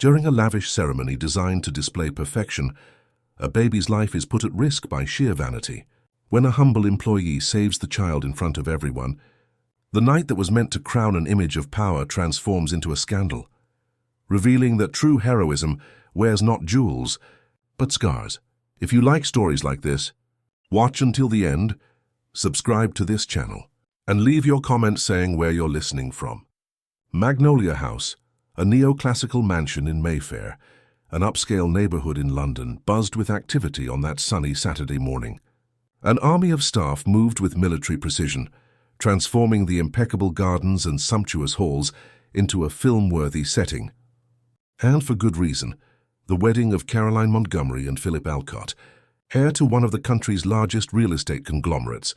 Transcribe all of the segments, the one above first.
During a lavish ceremony designed to display perfection, a baby's life is put at risk by sheer vanity. When a humble employee saves the child in front of everyone, the night that was meant to crown an image of power transforms into a scandal, revealing that true heroism wears not jewels, but scars. If you like stories like this, watch until the end, subscribe to this channel, and leave your comments saying where you're listening from. Magnolia House, a neoclassical mansion in Mayfair, an upscale neighborhood in London, buzzed with activity on that sunny Saturday morning. An army of staff moved with military precision, transforming the impeccable gardens and sumptuous halls into a film-worthy setting. And for good reason. The wedding of Caroline Montgomery and Philip Alcott, heir to one of the country's largest real estate conglomerates,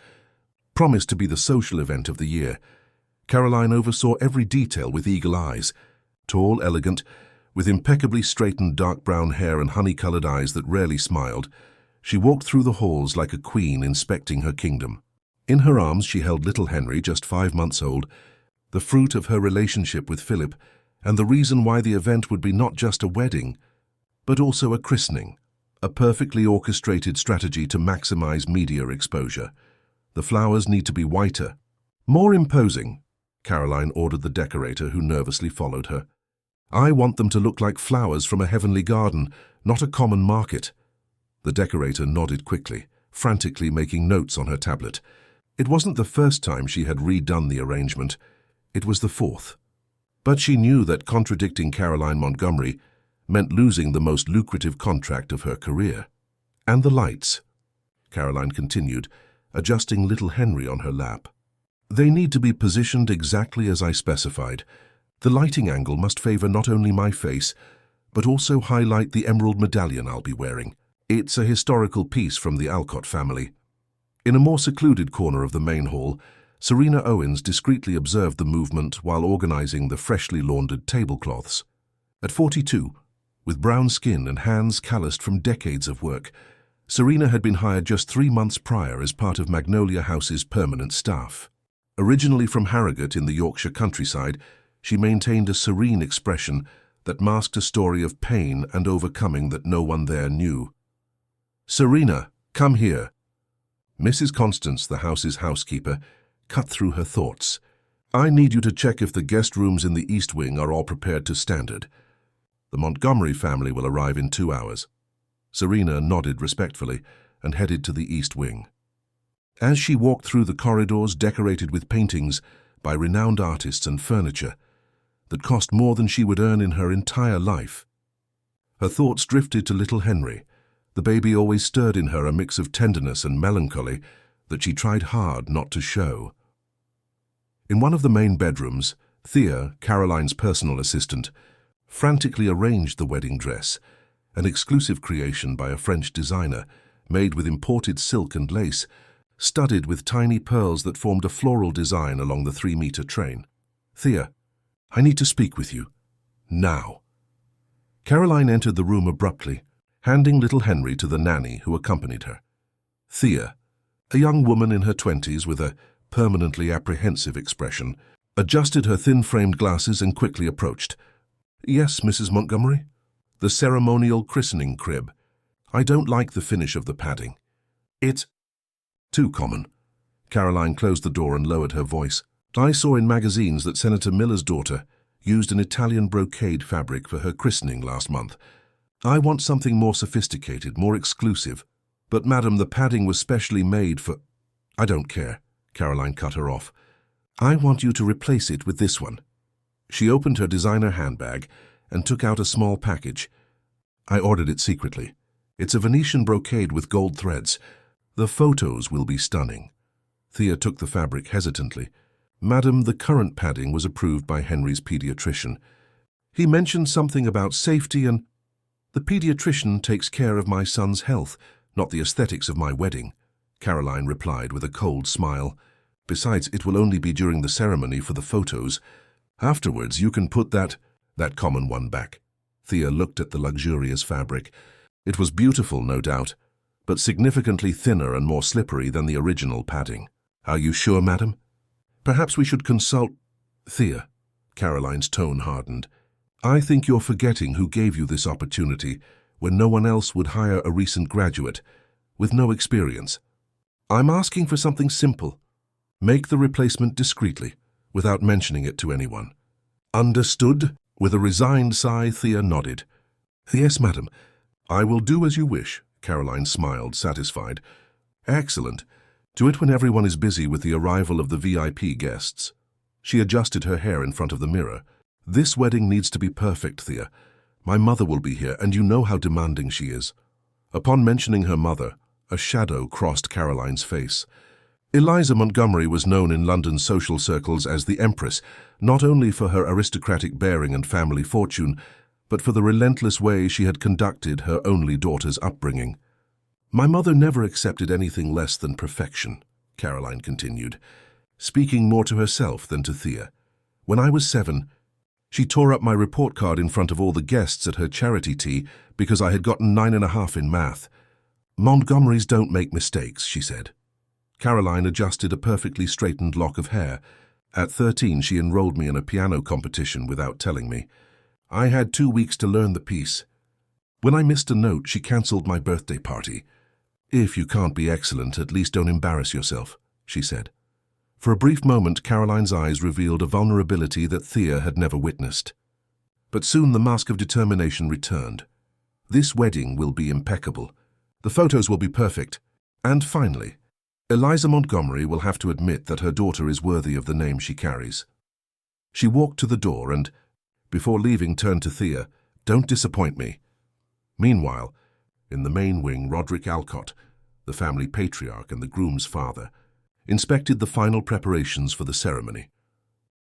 promised to be the social event of the year. Caroline oversaw every detail with eagle eyes. Tall, elegant, with impeccably straightened dark brown hair and honey-colored eyes that rarely smiled, she walked through the halls like a queen inspecting her kingdom. In her arms she held little Henry, just 5 months old, the fruit of her relationship with Philip, and the reason why the event would be not just a wedding, but also a christening, a perfectly orchestrated strategy to maximize media exposure. The flowers need to be whiter, more imposing, Caroline ordered the decorator who nervously followed her. I want them to look like flowers from a heavenly garden, not a common market. The decorator nodded quickly, frantically making notes on her tablet. It wasn't the first time she had redone the arrangement. It was the fourth. But she knew that contradicting Caroline Montgomery meant losing the most lucrative contract of her career. And the lights, Caroline continued, adjusting little Henry on her lap. They need to be positioned exactly as I specified. The lighting angle must favor not only my face, but also highlight the emerald medallion I'll be wearing. It's a historical piece from the Alcott family. In a more secluded corner of the main hall, Serena Owens discreetly observed the movement while organizing the freshly laundered tablecloths. At 42, with brown skin and hands calloused from decades of work, Serena had been hired just 3 months prior as part of Magnolia House's permanent staff. Originally from Harrogate in the Yorkshire countryside, she maintained a serene expression that masked a story of pain and overcoming that no one there knew. "Serena, come here." Mrs. Constance, the house's housekeeper, cut through her thoughts. "I need you to check if the guest rooms in the East Wing are all prepared to standard. The Montgomery family will arrive in 2 hours." Serena nodded respectfully and headed to the East Wing. As she walked through the corridors decorated with paintings by renowned artists and furniture that cost more than she would earn in her entire life, her thoughts drifted to little Henry. The baby always stirred in her a mix of tenderness and melancholy that she tried hard not to show. In one of the main bedrooms, Thea, Caroline's personal assistant, frantically arranged the wedding dress, an exclusive creation by a French designer, made with imported silk and lace, studded with tiny pearls that formed a floral design along the 3-meter train. "Thea, I need to speak with you. Now." Caroline entered the room abruptly, handing little Henry to the nanny who accompanied her. Thea, a young woman in her 20s with a permanently apprehensive expression, adjusted her thin-framed glasses and quickly approached. "Yes, Mrs. Montgomery?" "The ceremonial christening crib. I don't like the finish of the padding. It's too common." Caroline closed the door and lowered her voice. "I saw in magazines that Senator Miller's daughter used an Italian brocade fabric for her christening last month. I want something more sophisticated, more exclusive. But, madam, the padding was specially made for—" "I don't care," Caroline cut her off. "I want you to replace it with this one." She opened her designer handbag and took out a small package. "I ordered it secretly. It's a Venetian brocade with gold threads. The photos will be stunning." Thea took the fabric hesitantly. "Madam, the current padding was approved by Henry's pediatrician. He mentioned something about safety and—" "The pediatrician takes care of my son's health, not the aesthetics of my wedding," Caroline replied with a cold smile. "Besides, it will only be during the ceremony for the photos. Afterwards, you can put that common one back." Thea looked at the luxurious fabric. It was beautiful, no doubt, but significantly thinner and more slippery than the original padding. "Are you sure, madam? Perhaps we should consult—" "Thea," Caroline's tone hardened. I think you're forgetting who gave you this opportunity when no one else would hire a recent graduate with no experience. I'm asking for something simple. Make the replacement discreetly, without mentioning it to anyone. Understood? With a resigned sigh, Thea nodded. Yes, madam. I will do as you wish, Caroline smiled, satisfied. Excellent. Do it when everyone is busy with the arrival of the VIP guests. She adjusted her hair in front of the mirror. This wedding needs to be perfect, Thea. My mother will be here, and you know how demanding she is. Upon mentioning her mother, a shadow crossed Caroline's face. Eliza Montgomery was known in London's social circles as the Empress, not only for her aristocratic bearing and family fortune, but for the relentless way she had conducted her only daughter's upbringing. My mother never accepted anything less than perfection, Caroline continued, speaking more to herself than to Thea. When I was 7, she tore up my report card in front of all the guests at her charity tea because I had gotten 9.5 in math. Montgomerys don't make mistakes, she said. Caroline adjusted a perfectly straightened lock of hair. At 13, she enrolled me in a piano competition without telling me. I had 2 weeks to learn the piece. When I missed a note, she cancelled my birthday party. If you can't be excellent, at least don't embarrass yourself, she said. For a brief moment, Caroline's eyes revealed a vulnerability that Thea had never witnessed. But soon the mask of determination returned. This wedding will be impeccable. The photos will be perfect. And finally, Eliza Montgomery will have to admit that her daughter is worthy of the name she carries. She walked to the door and, before leaving, turned to Thea. Don't disappoint me. Meanwhile, in the main wing, Roderick Alcott, the family patriarch and the groom's father, inspected the final preparations for the ceremony.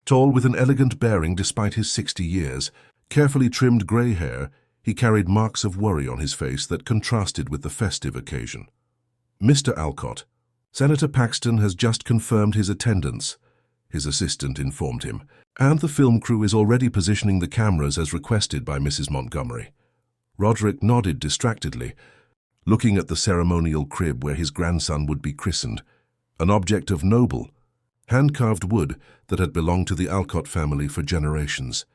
Tall with an elegant bearing despite his 60 years, carefully trimmed grey hair, he carried marks of worry on his face that contrasted with the festive occasion. Mr. Alcott, Senator Paxton has just confirmed his attendance, his assistant informed him, and the film crew is already positioning the cameras as requested by Mrs. Montgomery. Roderick nodded distractedly, looking at the ceremonial crib where his grandson would be christened, an object of noble, hand-carved wood that had belonged to the Alcott family for generations.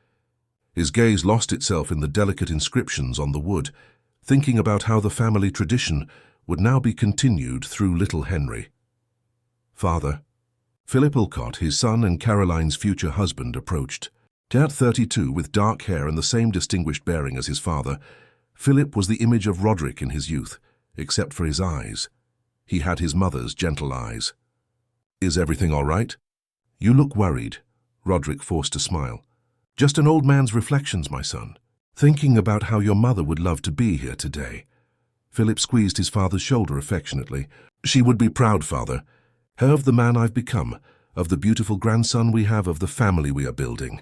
His gaze lost itself in the delicate inscriptions on the wood, thinking about how the family tradition would now be continued through little Henry. Father. Philip Alcott, his son and Caroline's future husband, approached. At 32, with dark hair and the same distinguished bearing as his father, Philip was the image of Roderick in his youth, except for his eyes. He had his mother's gentle eyes. Is everything all right? You look worried. Roderick forced a smile. Just an old man's reflections, my son. Thinking about how your mother would love to be here today. Philip squeezed his father's shoulder affectionately. She would be proud, father. Of the man I've become, of the beautiful grandson we have, of the family we are building.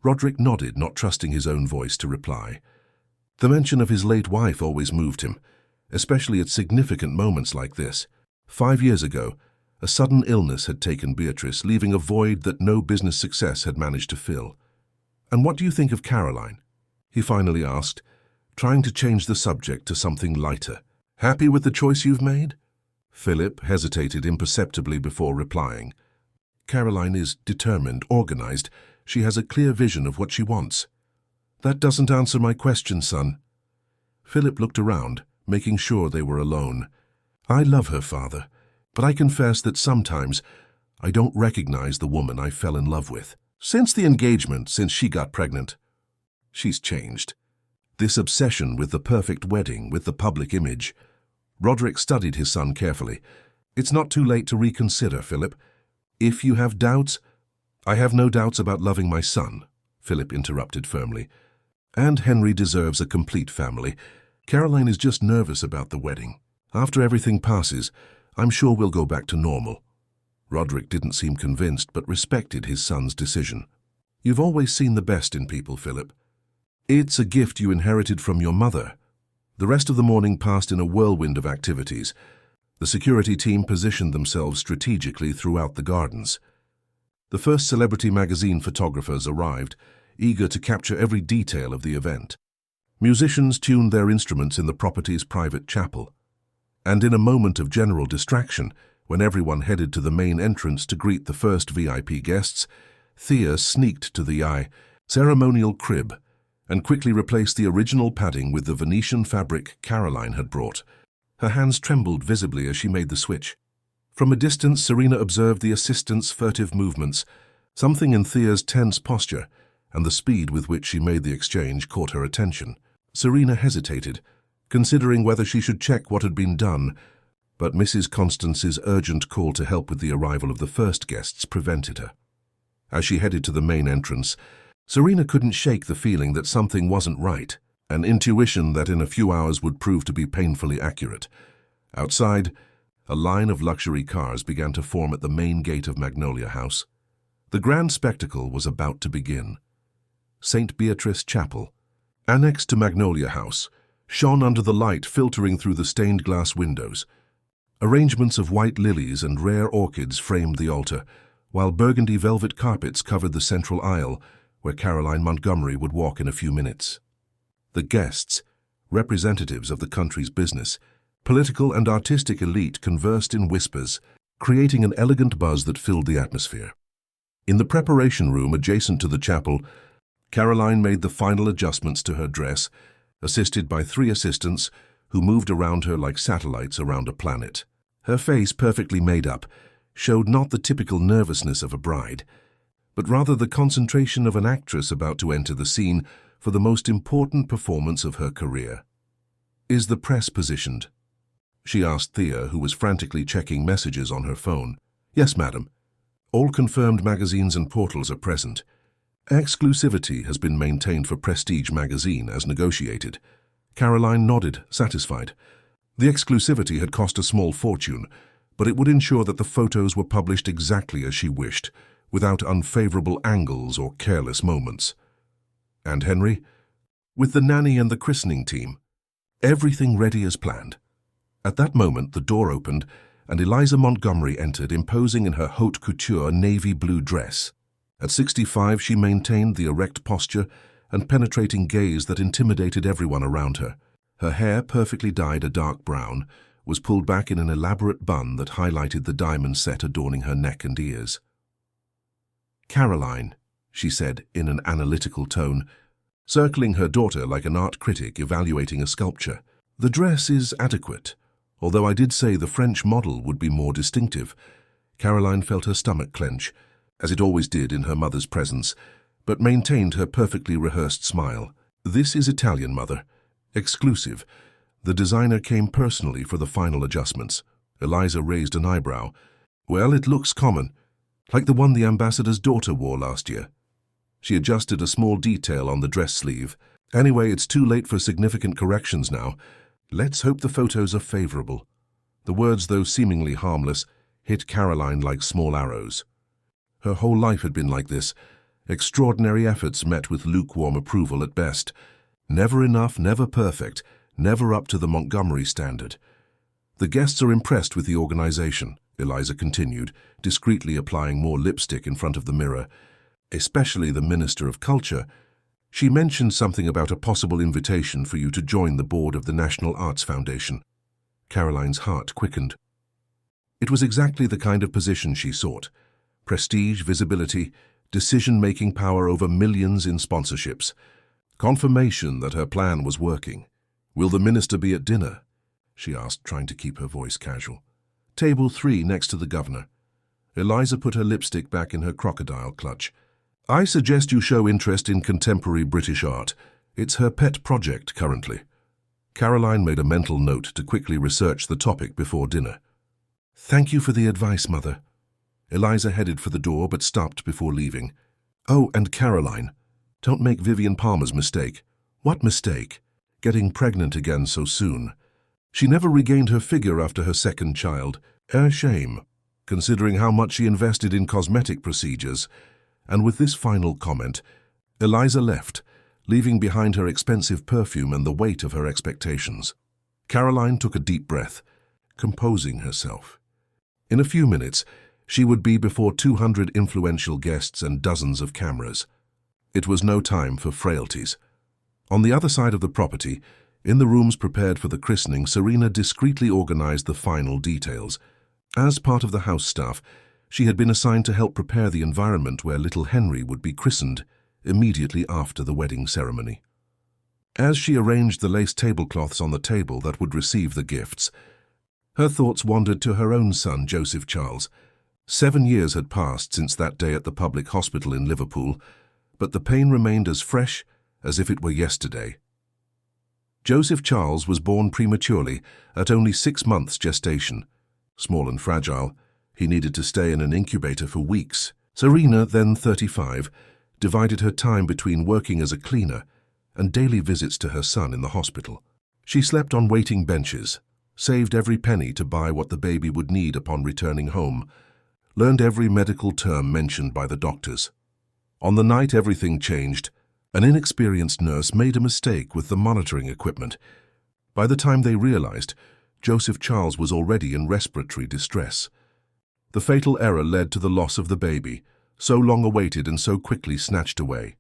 Roderick nodded, not trusting his own voice to reply. The mention of his late wife always moved him, especially at significant moments like this. 5 years ago, a sudden illness had taken Beatrice, leaving a void that no business success had managed to fill. And what do you think of Caroline? He finally asked, trying to change the subject to something lighter. Happy with the choice you've made? Philip hesitated imperceptibly before replying. Caroline is determined, organized. She has a clear vision of what she wants. That doesn't answer my question, son. Philip looked around, making sure they were alone. I love her, father, but I confess that sometimes I don't recognize the woman I fell in love with. Since the engagement, since she got pregnant, she's changed. This obsession with the perfect wedding, with the public image. Roderick studied his son carefully. It's not too late to reconsider, Philip. If you have doubts, I have no doubts about loving my son, Philip interrupted firmly. And Henry deserves a complete family. Caroline is just nervous about the wedding. After everything passes, I'm sure we'll go back to normal. Roderick didn't seem convinced, but respected his son's decision. You've always seen the best in people, Philip. It's a gift you inherited from your mother. The rest of the morning passed in a whirlwind of activities. The security team positioned themselves strategically throughout the gardens. The first celebrity magazine photographers arrived, eager to capture every detail of the event. Musicians tuned their instruments in the property's private chapel. And in a moment of general distraction, when everyone headed to the main entrance to greet the first VIP guests, Thea sneaked to the ceremonial crib, and quickly replaced the original padding with the Venetian fabric Caroline had brought. Her hands trembled visibly as she made the switch. From a distance, Serena observed the assistant's furtive movements. Something in Thea's tense posture and the speed with which she made the exchange caught her attention. Serena hesitated, considering whether she should check what had been done, but Mrs. Constance's urgent call to help with the arrival of the first guests prevented her. As she headed to the main entrance, Serena couldn't shake the feeling that something wasn't right, an intuition that in a few hours would prove to be painfully accurate. Outside, a line of luxury cars began to form at the main gate of Magnolia House. The grand spectacle was about to begin. St. Beatrice Chapel, annexed to Magnolia House, shone under the light filtering through the stained glass windows. Arrangements of white lilies and rare orchids framed the altar, while burgundy velvet carpets covered the central aisle, where Caroline Montgomery would walk in a few minutes. The guests, representatives of the country's business, political and artistic elite, conversed in whispers, creating an elegant buzz that filled the atmosphere. In the preparation room adjacent to the chapel, Caroline made the final adjustments to her dress, assisted by 3 assistants who moved around her like satellites around a planet. Her face, perfectly made up, showed not the typical nervousness of a bride, but rather the concentration of an actress about to enter the scene for the most important performance of her career. "Is the press positioned?" she asked Thea, who was frantically checking messages on her phone. "Yes, madam. All confirmed magazines and portals are present. Exclusivity has been maintained for Prestige magazine as negotiated." Caroline nodded, satisfied. The exclusivity had cost a small fortune, but it would ensure that the photos were published exactly as she wished, without unfavorable angles or careless moments. "And Henry?" "With the nanny and the christening team. Everything ready as planned." At that moment, the door opened, and Eliza Montgomery entered, imposing in her haute couture navy blue dress. At 65, she maintained the erect posture and penetrating gaze that intimidated everyone around her. Her hair, perfectly dyed a dark brown, was pulled back in an elaborate bun that highlighted the diamond set adorning her neck and ears. "Caroline," she said in an analytical tone, circling her daughter like an art critic evaluating a sculpture, "the dress is adequate, although I did say the French model would be more distinctive." Caroline felt her stomach clench, as it always did in her mother's presence, but maintained her perfectly rehearsed smile. "This is Italian, mother. Exclusive. The designer came personally for the final adjustments." Eliza raised an eyebrow. "Well, it looks common, like the one the ambassador's daughter wore last year." She adjusted a small detail on the dress sleeve. "Anyway, it's too late for significant corrections now. Let's hope the photos are favorable." The words, though seemingly harmless, hit Caroline like small arrows. Her whole life had been like this. Extraordinary efforts met with lukewarm approval at best. Never enough, never perfect, never up to the Montgomery standard. "The guests are impressed with the organization," Eliza continued, discreetly applying more lipstick in front of the mirror. "Especially the Minister of Culture. She mentioned something about a possible invitation for you to join the board of the National Arts Foundation." Caroline's heart quickened. It was exactly the kind of position she sought. Prestige, visibility, decision-making power over millions in sponsorships. Confirmation that her plan was working. "Will the minister be at dinner?" she asked, trying to keep her voice casual. "Table 3 next to the governor." Eliza put her lipstick back in her crocodile clutch. "I suggest you show interest in contemporary British art. It's her pet project currently." Caroline made a mental note to quickly research the topic before dinner. "Thank you for the advice, Mother." Eliza headed for the door but stopped before leaving. "Oh, and Caroline, don't make Vivian Palmer's mistake." "What mistake?" "Getting pregnant again so soon. She never regained her figure after her second child. A shame, considering how much she invested in cosmetic procedures." And with this final comment, Eliza left, leaving behind her expensive perfume and the weight of her expectations. Caroline took a deep breath, composing herself. In a few minutes, she would be before 200 influential guests and dozens of cameras. It was no time for frailties. On the other side of the property, in the rooms prepared for the christening, Serena discreetly organized the final details. As part of the house staff, she had been assigned to help prepare the environment where little Henry would be christened immediately after the wedding ceremony. As she arranged the lace tablecloths on the table that would receive the gifts, her thoughts wandered to her own son, Joseph Charles. 7 years had passed since that day at the public hospital in Liverpool, but the pain remained as fresh as if it were yesterday. Joseph Charles was born prematurely at only 6 months gestation. Small and fragile, he needed to stay in an incubator for weeks. Serena, then 35, divided her time between working as a cleaner and daily visits to her son in the hospital. She slept on waiting benches, saved every penny to buy what the baby would need upon returning home, learned every medical term mentioned by the doctors. On the night everything changed, an inexperienced nurse made a mistake with the monitoring equipment. By the time they realized, Joseph Charles was already in respiratory distress. The fatal error led to the loss of the baby, so long awaited and so quickly snatched away.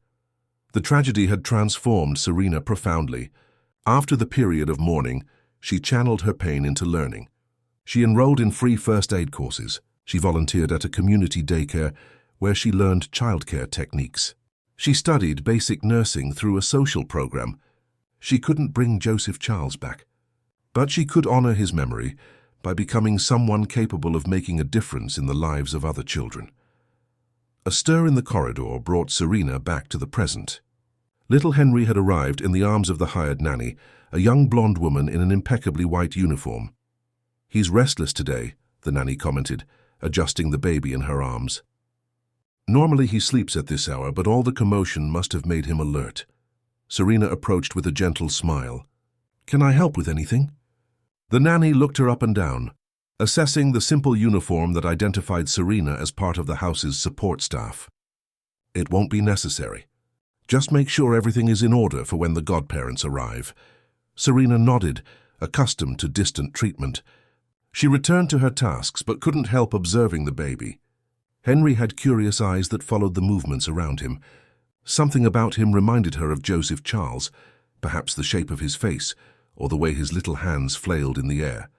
The tragedy had transformed Serena profoundly. After the period of mourning, she channeled her pain into learning. She enrolled in free first aid courses. She volunteered at a community daycare where she learned childcare techniques. She studied basic nursing through a social program. She couldn't bring Joseph Charles back, but she could honor his memory by becoming someone capable of making a difference in the lives of other children. A stir in the corridor brought Serena back to the present. Little Henry had arrived in the arms of the hired nanny, a young blonde woman in an impeccably white uniform. "He's restless today," the nanny commented, adjusting the baby in her arms. Normally he sleeps at this hour, but all the commotion must have made him alert. Serena approached with a gentle smile. "Can I help with anything?" The nanny looked her up and down, assessing the simple uniform that identified Serena as part of the house's support staff. "It won't be necessary. Just make sure everything is in order for when the godparents arrive." Serena nodded, accustomed to distant treatment. She returned to her tasks but couldn't help observing the baby. Henry had curious eyes that followed the movements around him. Something about him reminded her of Joseph Charles, perhaps the shape of his face or the way his little hands flailed in the air.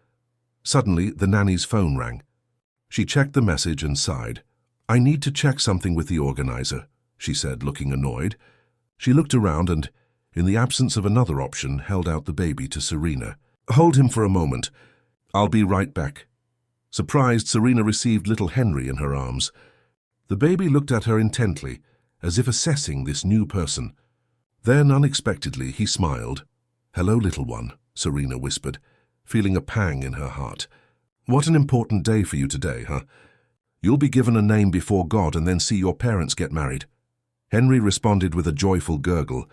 Suddenly, the nanny's phone rang. She checked the message and sighed. "I need to check something with the organizer," she said, looking annoyed. She looked around and, in the absence of another option, held out the baby to Serena. "Hold him for a moment. I'll be right back." Surprised, Serena received little Henry in her arms. The baby looked at her intently, as if assessing this new person. Then, unexpectedly, he smiled. "Hello, little one," Serena whispered, feeling a pang in her heart. "What an important day for you today, huh? You'll be given a name before God and then see your parents get married." Henry responded with a joyful gurgle,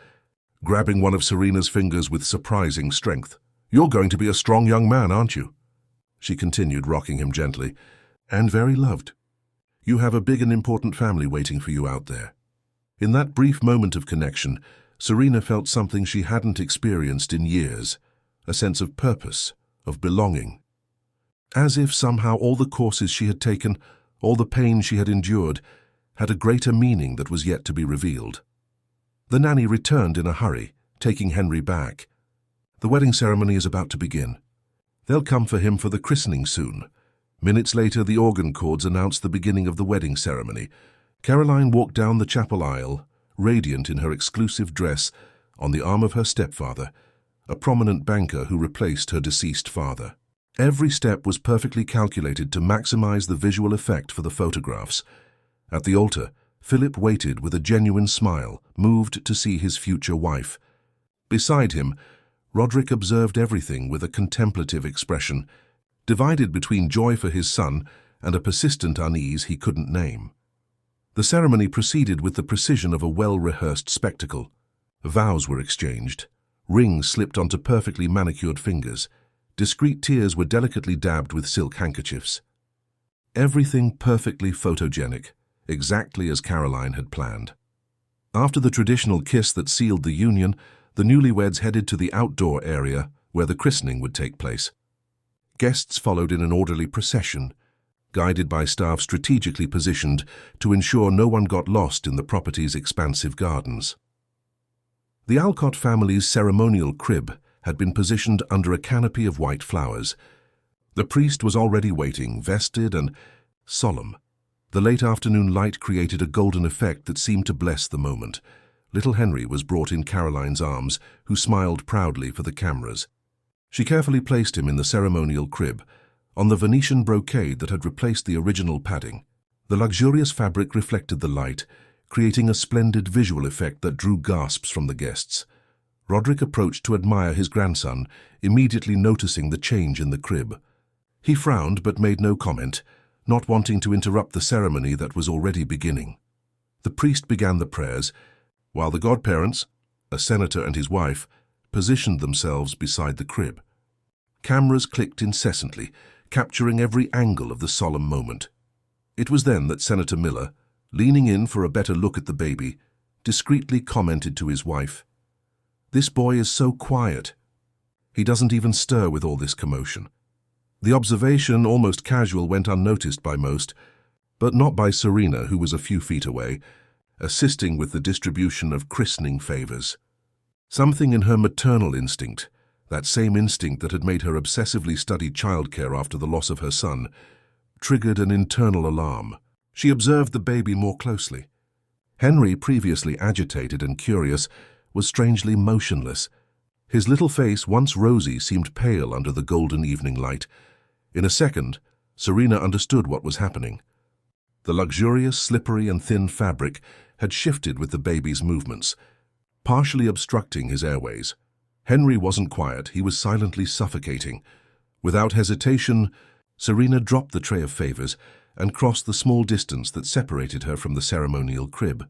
grabbing one of Serena's fingers with surprising strength. "You're going to be a strong young man, aren't you?" She continued, rocking him gently. "And very loved. You have a big and important family waiting for you out there." In that brief moment of connection, Serena felt something she hadn't experienced in years, a sense of purpose, of belonging. As if somehow all the courses she had taken, all the pain she had endured, had a greater meaning that was yet to be revealed. The nanny returned in a hurry, taking Henry back. "The wedding ceremony is about to begin. They'll come for him for the christening soon." Minutes later, the organ chords announced the beginning of the wedding ceremony. Caroline walked down the chapel aisle, radiant in her exclusive dress, on the arm of her stepfather, a prominent banker who replaced her deceased father. Every step was perfectly calculated to maximize the visual effect for the photographs. At the altar, Philip waited with a genuine smile, moved to see his future wife. Beside him, Roderick observed everything with a contemplative expression, divided between joy for his son and a persistent unease he couldn't name. The ceremony proceeded with the precision of a well-rehearsed spectacle. Vows were exchanged. Rings slipped onto perfectly manicured fingers. Discreet tears were delicately dabbed with silk handkerchiefs. Everything perfectly photogenic, exactly as Caroline had planned. After the traditional kiss that sealed the union, the newlyweds headed to the outdoor area where the christening would take place. Guests followed in an orderly procession, guided by staff strategically positioned to ensure no one got lost in the property's expansive gardens. The Alcott family's ceremonial crib had been positioned under a canopy of white flowers. The priest was already waiting, vested and solemn. The late afternoon light created a golden effect that seemed to bless the moment. Little Henry was brought in Caroline's arms, who smiled proudly for the cameras. She carefully placed him in the ceremonial crib, on the Venetian brocade that had replaced the original padding. The luxurious fabric reflected the light, creating a splendid visual effect that drew gasps from the guests. Roderick approached to admire his grandson, immediately noticing the change in the crib. He frowned but made no comment, not wanting to interrupt the ceremony that was already beginning. The priest began the prayers, while the godparents, a senator and his wife, positioned themselves beside the crib. Cameras clicked incessantly, capturing every angle of the solemn moment. It was then that Senator Miller, leaning in for a better look at the baby, discreetly commented to his wife, "This boy is so quiet. He doesn't even stir with all this commotion." The observation, almost casual, went unnoticed by most, but not by Serena, who was a few feet away, assisting with the distribution of christening favors. Something in her maternal instinct, that same instinct that had made her obsessively study childcare after the loss of her son, triggered an internal alarm. She observed the baby more closely. Henry, previously agitated and curious, was strangely motionless. His little face, once rosy, seemed pale under the golden evening light. In a second, Serena understood what was happening. The luxurious, slippery and thin fabric had shifted with the baby's movements, partially obstructing his airways. Henry wasn't quiet, he was silently suffocating. Without hesitation, Serena dropped the tray of favors and crossed the small distance that separated her from the ceremonial crib.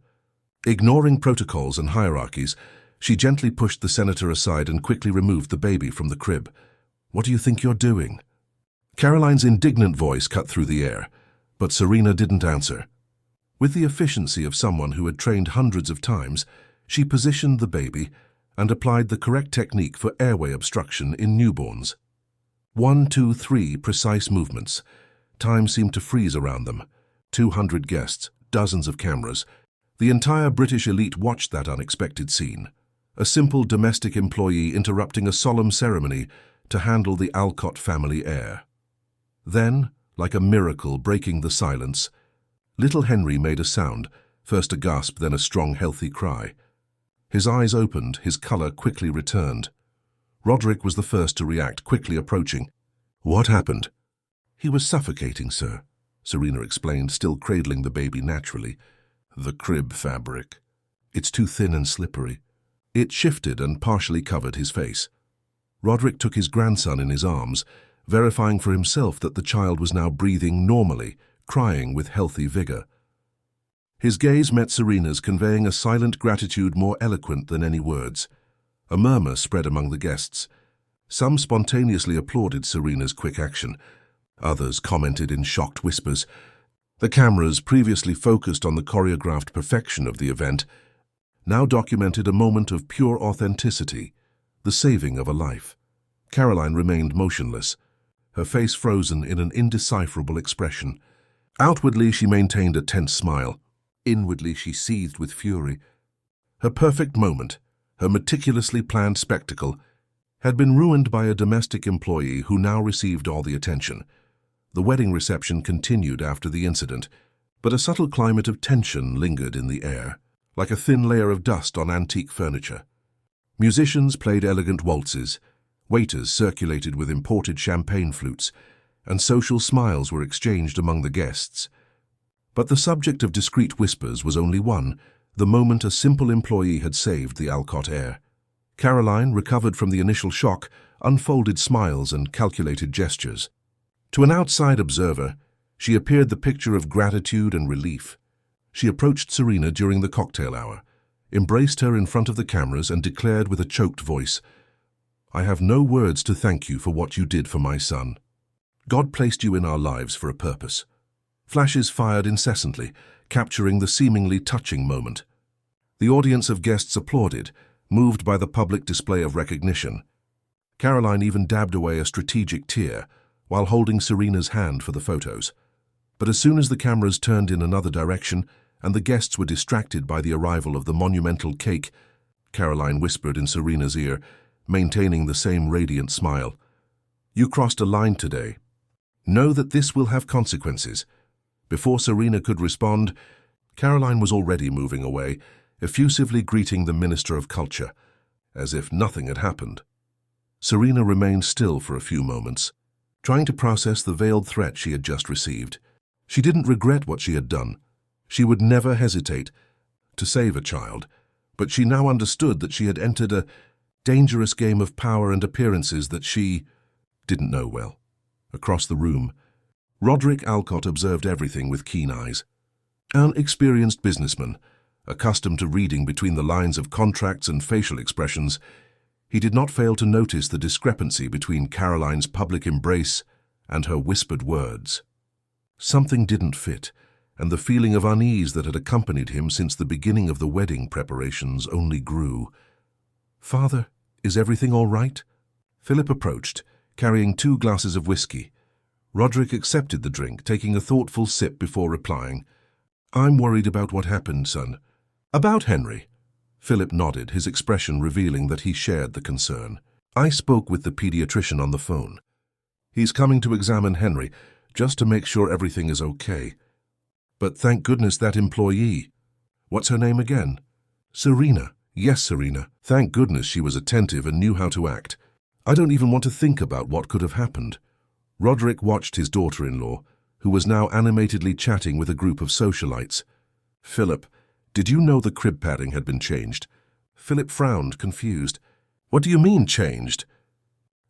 Ignoring protocols and hierarchies, she gently pushed the senator aside and quickly removed the baby from the crib. "What do you think you're doing?" Caroline's indignant voice cut through the air, but Serena didn't answer. With the efficiency of someone who had trained hundreds of times, she positioned the baby and applied the correct technique for airway obstruction in newborns. 1, 2, 3 precise movements. Time seemed to freeze around them. 200 guests, dozens of cameras. The entire British elite watched that unexpected scene. A simple domestic employee interrupting a solemn ceremony to handle the Alcott family heir. Then, like a miracle breaking the silence, little Henry made a sound, first a gasp, then a strong, healthy cry. His eyes opened, his color quickly returned. Roderick was the first to react, quickly approaching. "What happened?" "He was suffocating, sir," Serena explained, still cradling the baby naturally. "The crib fabric. It's too thin and slippery." It shifted and partially covered his face. Roderick took his grandson in his arms, verifying for himself that the child was now breathing normally, crying with healthy vigor. His gaze met Serena's, conveying a silent gratitude more eloquent than any words. A murmur spread among the guests. Some spontaneously applauded Serena's quick action. Others commented in shocked whispers. The cameras, previously focused on the choreographed perfection of the event, now documented a moment of pure authenticity, the saving of a life. Caroline remained motionless, her face frozen in an indecipherable expression. Outwardly, she maintained a tense smile. Inwardly, she seethed with fury. Her perfect moment, her meticulously planned spectacle, had been ruined by a domestic employee who now received all the attention. The wedding reception continued after the incident, but a subtle climate of tension lingered in the air, like a thin layer of dust on antique furniture. Musicians played elegant waltzes, waiters circulated with imported champagne flutes, and social smiles were exchanged among the guests. But the subject of discreet whispers was only one, the moment a simple employee had saved the Alcott heir. Caroline, recovered from the initial shock, unfolded smiles and calculated gestures. To an outside observer, she appeared the picture of gratitude and relief. She approached Serena during the cocktail hour, embraced her in front of the cameras and declared with a choked voice, "I have no words to thank you for what you did for my son. God placed you in our lives for a purpose." Flashes fired incessantly, capturing the seemingly touching moment. The audience of guests applauded, moved by the public display of recognition. Caroline even dabbed away a strategic tear while holding Serena's hand for the photos. But as soon as the cameras turned in another direction and the guests were distracted by the arrival of the monumental cake, Caroline whispered in Serena's ear, maintaining the same radiant smile, "You crossed a line today. Know that this will have consequences." Before Serena could respond, Caroline was already moving away, effusively greeting the Minister of Culture, as if nothing had happened. Serena remained still for a few moments, trying to process the veiled threat she had just received. She didn't regret what she had done. She would never hesitate to save a child, but she now understood that she had entered a dangerous game of power and appearances that she didn't know well. Across the room, Roderick Alcott observed everything with keen eyes. An experienced businessman, accustomed to reading between the lines of contracts and facial expressions, he did not fail to notice the discrepancy between Caroline's public embrace and her whispered words. Something didn't fit, and the feeling of unease that had accompanied him since the beginning of the wedding preparations only grew. "Father, is everything all right?" Philip approached, carrying 2 glasses of whiskey. Roderick accepted the drink, taking a thoughtful sip before replying, "I'm worried about what happened, son." "About Henry?" Philip nodded, his expression revealing that he shared the concern. "I spoke with the pediatrician on the phone. He's coming to examine Henry, just to make sure everything is okay. But thank goodness that employee—" "What's her name again?" "Serena. Yes, Serena. Thank goodness she was attentive and knew how to act. I don't even want to think about what could have happened." Roderick watched his daughter-in-law, who was now animatedly chatting with a group of socialites. "Philip, did you know the crib padding had been changed?" Philip frowned, confused. "What do you mean, changed?"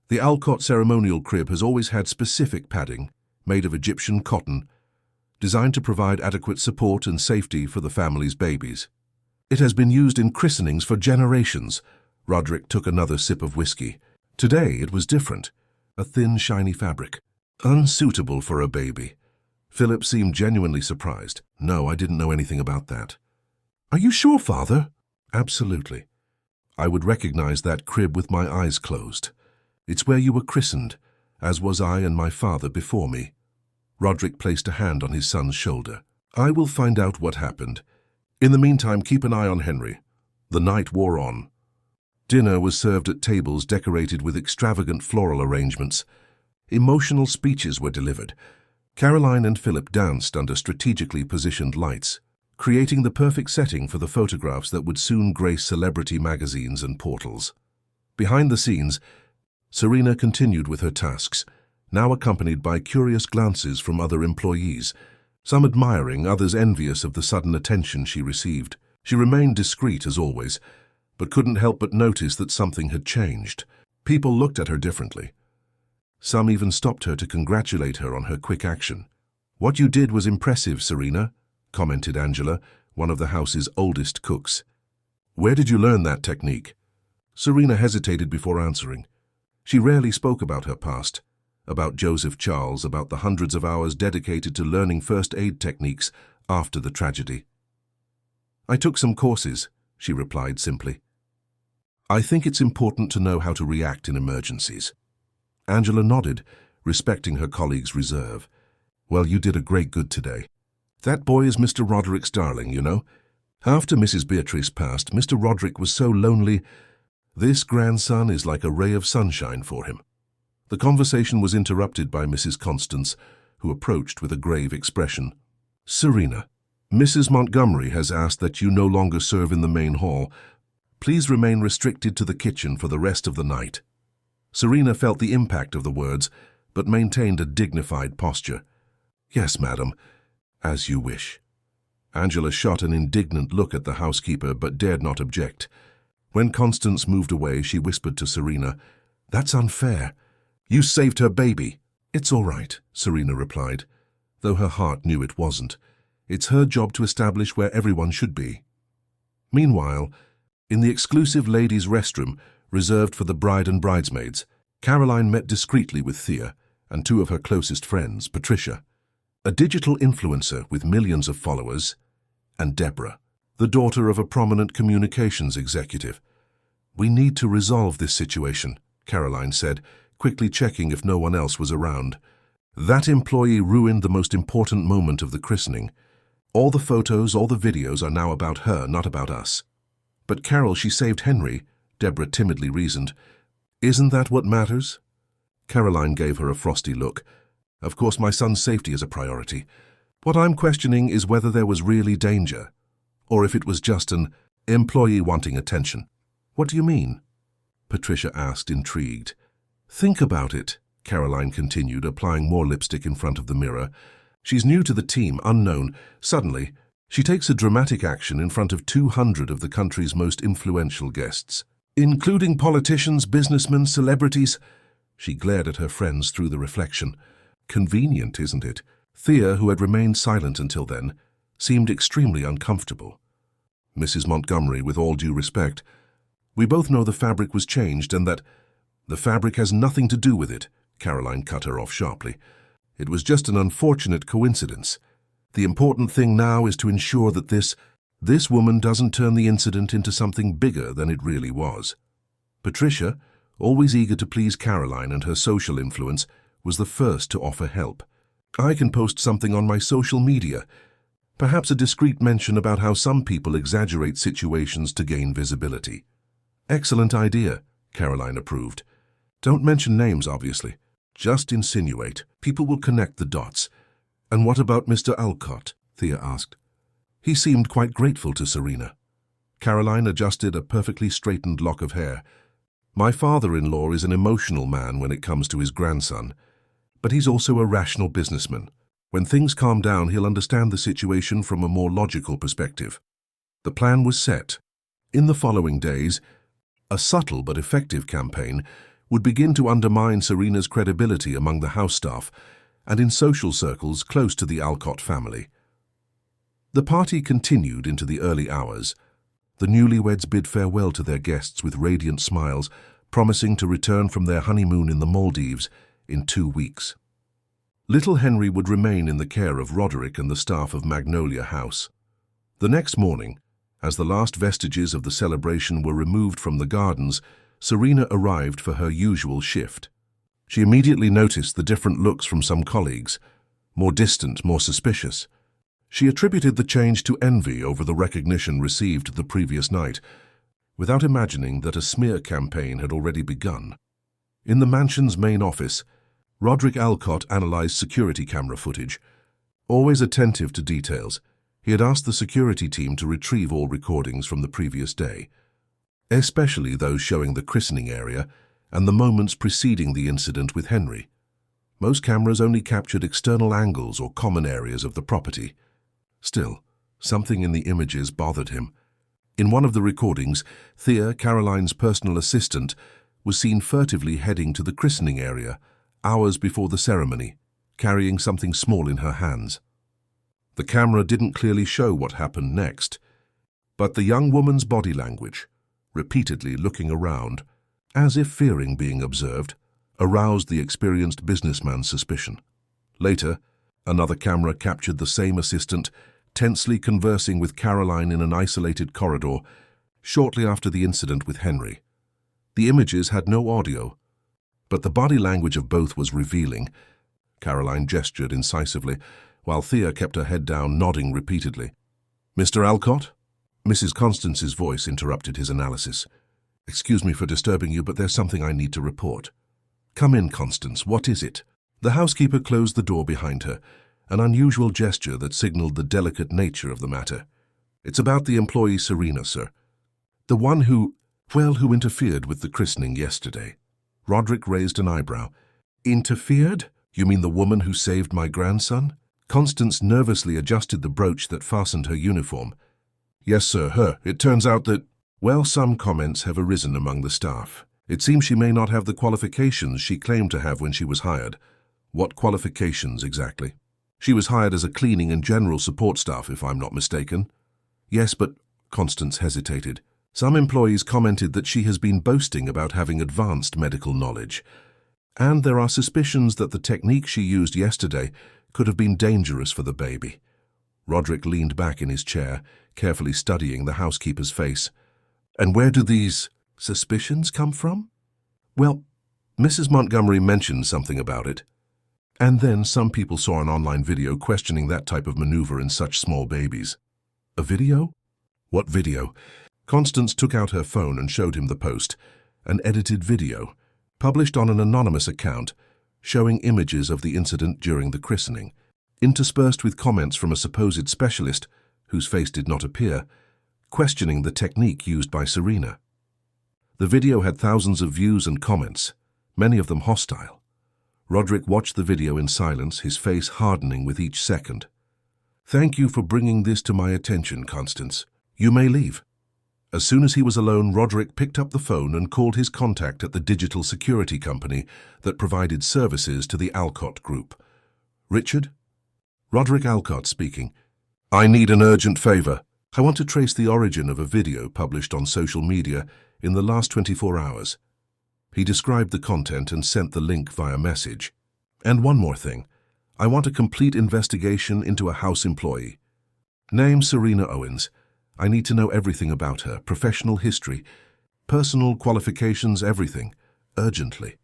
"The Alcott ceremonial crib has always had specific padding, made of Egyptian cotton, designed to provide adequate support and safety for the family's babies. It has been used in christenings for generations." Roderick took another sip of whiskey. Today it was different. A thin, shiny fabric. Unsuitable for a baby. Philip seemed genuinely surprised. "No, I didn't know anything about that." "Are you sure, Father?" "Absolutely. I would recognize that crib with my eyes closed. It's where you were christened, as was I and my father before me." Roderick placed a hand on his son's shoulder. "I will find out what happened. In the meantime, keep an eye on Henry." The night wore on. Dinner was served at tables decorated with extravagant floral arrangements. Emotional speeches were delivered. Caroline and Philip danced under strategically positioned lights, creating the perfect setting for the photographs that would soon grace celebrity magazines and portals. Behind the scenes, Serena continued with her tasks, now accompanied by curious glances from other employees, some admiring, others envious of the sudden attention she received. She remained discreet as always, but couldn't help but notice that something had changed. People looked at her differently. Some even stopped her to congratulate her on her quick action. "What you did was impressive, Serena," commented Angela, one of the house's oldest cooks. "Where did you learn that technique?" Serena hesitated before answering. She rarely spoke about her past, about Joseph Charles, about the hundreds of hours dedicated to learning first aid techniques after the tragedy. "I took some courses," she replied simply. "I think it's important to know how to react in emergencies." Angela nodded, respecting her colleague's reserve. "Well, you did a great good today. That boy is Mr. Roderick's darling, you know. After Mrs. Beatrice passed, Mr. Roderick was so lonely. This grandson is like a ray of sunshine for him." The conversation was interrupted by Mrs. Constance, who approached with a grave expression. "Serena, Mrs. Montgomery has asked that you no longer serve in the main hall. Please remain restricted to the kitchen for the rest of the night." Serena felt the impact of the words, but maintained a dignified posture. "Yes, madam, as you wish." Angela shot an indignant look at the housekeeper, but dared not object. When Constance moved away, she whispered to Serena, "That's unfair. You saved her baby." "It's all right," Serena replied, though her heart knew it wasn't. It's her job to establish where everyone should be. Meanwhile, in the exclusive ladies' restroom reserved for the bride and bridesmaids, Caroline met discreetly with Thea and 2 of her closest friends, Patricia, a digital influencer with millions of followers, and Deborah, the daughter of a prominent communications executive. "We need to resolve this situation," Caroline said, quickly checking if no one else was around. "That employee ruined the most important moment of the christening. All the photos, all the videos are now about her, not about us." "But Carol, she saved Henry," Deborah timidly reasoned. "Isn't that what matters?" Caroline gave her a frosty look. "Of course my son's safety is a priority. What I'm questioning is whether there was really danger, or if it was just an Employee wanting attention. What do you mean? Patricia asked, intrigued. Think about it, Caroline continued, applying more lipstick in front of the mirror. She's new to the team, unknown. Suddenly, she takes a dramatic action in front of 200 of the country's most influential guests, including politicians, businessmen, celebrities. She glared at her friends through the reflection. Convenient, isn't it? Thea, who had remained silent until then, seemed extremely uncomfortable. Mrs. Montgomery, with all due respect, we both know the fabric was changed and that the fabric has nothing to do with it, Caroline cut her off sharply. It was just an unfortunate coincidence. The important thing now is to ensure that this woman doesn't turn the incident into something bigger than it really was. Patricia, always eager to please Caroline and her social influence, was the first to offer help. I can post something on my social media. Perhaps a discreet mention about how some people exaggerate situations to gain visibility. Excellent idea, Caroline approved. Don't mention names, obviously. Just insinuate. People will connect the dots. And what about Mr. Alcott? Thea asked. He seemed quite grateful to Serena. Caroline adjusted a perfectly straightened lock of hair. My father-in-law is an emotional man when it comes to his grandson, but he's also a rational businessman. When things calm down, he'll understand the situation from a more logical perspective. The plan was set. In the following days, a subtle but effective campaign would begin to undermine Serena's credibility among the house staff and in social circles close to the Alcott family. The party continued into the early hours. The newlyweds bid farewell to their guests with radiant smiles, promising to return from their honeymoon in the Maldives in 2 weeks. Little Henry would remain in the care of Roderick and the staff of Magnolia House. The next morning, as the last vestiges of the celebration were removed from the gardens, Serena arrived for her usual shift. She immediately noticed the different looks from some colleagues, more distant, more suspicious. She attributed the change to envy over the recognition received the previous night, without imagining that a smear campaign had already begun. In the mansion's main office, Roderick Alcott analyzed security camera footage. Always attentive to details, he had asked the security team to retrieve all recordings from the previous day, especially those showing the christening area and the moments preceding the incident with Henry. Most cameras only captured external angles or common areas of the property. Still, something in the images bothered him. In one of the recordings, Thea, Caroline's personal assistant, was seen furtively heading to the christening area hours before the ceremony, carrying something small in her hands. The camera didn't clearly show what happened next, but the young woman's body language, repeatedly looking around, as if fearing being observed, aroused the experienced businessman's suspicion. Later, another camera captured the same assistant tensely conversing with Caroline in an isolated corridor shortly after the incident with Henry. The images had no audio, but the body language of both was revealing. Caroline gestured incisively, while Thea kept her head down, nodding repeatedly. "Mr. Alcott?" Mrs. Constance's voice interrupted his analysis. "Excuse me for disturbing you, but there's something I need to report." "Come in, Constance. What is it?" The housekeeper closed the door behind her, an unusual gesture that signaled the delicate nature of the matter. "It's about the employee Serena, sir. The one who interfered with the christening yesterday." Roderick raised an eyebrow. "Interfered? You mean the woman who saved my grandson?" Constance nervously adjusted the brooch that fastened her uniform. "Yes, sir, her. It turns out that, some comments have arisen among the staff. It seems she may not have the qualifications she claimed to have when she was hired." "What qualifications, exactly?" "She was hired as a cleaning and general support staff, if I'm not mistaken." "Yes, but—" Constance hesitated. "Some employees commented that she has been boasting about having advanced medical knowledge, and there are suspicions that the technique she used yesterday could have been dangerous for the baby." Roderick leaned back in his chair, carefully studying the housekeeper's face. "And where do these suspicions come from?" "Well, Mrs. Montgomery mentioned something about it. And then some people saw an online video questioning that type of maneuver in such small babies." "A video? What video?" Constance took out her phone and showed him the post, an edited video, published on an anonymous account, showing images of the incident during the christening, interspersed with comments from a supposed specialist, whose face did not appear, questioning the technique used by Serena. The video had thousands of views and comments, many of them hostile. Roderick watched the video in silence, his face hardening with each second. "Thank you for bringing this to my attention, Constance. You may leave." As soon as he was alone, Roderick picked up the phone and called his contact at the digital security company that provided services to the Alcott Group. "Richard?" "Roderick Alcott speaking. I need an urgent favor. I want to trace the origin of a video published on social media in the last 24 hours. He described the content and sent the link via message. "And one more thing. I want a complete investigation into a house employee. Name Serena Owens. I need to know everything about her, professional history, personal qualifications, everything, urgently."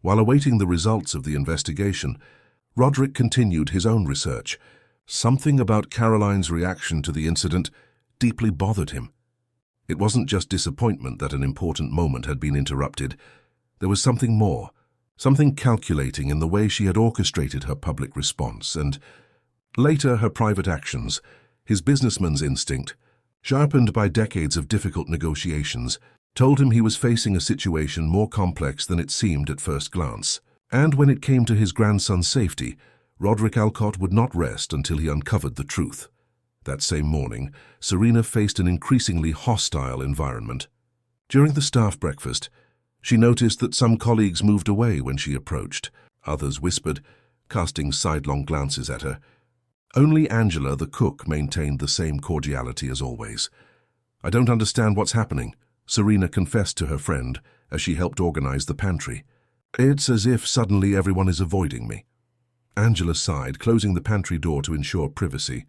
While awaiting the results of the investigation, Roderick continued his own research. Something about Caroline's reaction to the incident deeply bothered him. It wasn't just disappointment that an important moment had been interrupted. There was something more, something calculating in the way she had orchestrated her public response, and later her private actions. His businessman's instinct, sharpened by decades of difficult negotiations, told him he was facing a situation more complex than it seemed at first glance. And when it came to his grandson's safety, Roderick Alcott would not rest until he uncovered the truth. That same morning, Serena faced an increasingly hostile environment. During the staff breakfast, she noticed that some colleagues moved away when she approached. Others whispered, casting sidelong glances at her. Only Angela, the cook, maintained the same cordiality as always. "I don't understand what's happening," Serena confessed to her friend as she helped organize the pantry. "It's as if suddenly everyone is avoiding me." Angela sighed, closing the pantry door to ensure privacy.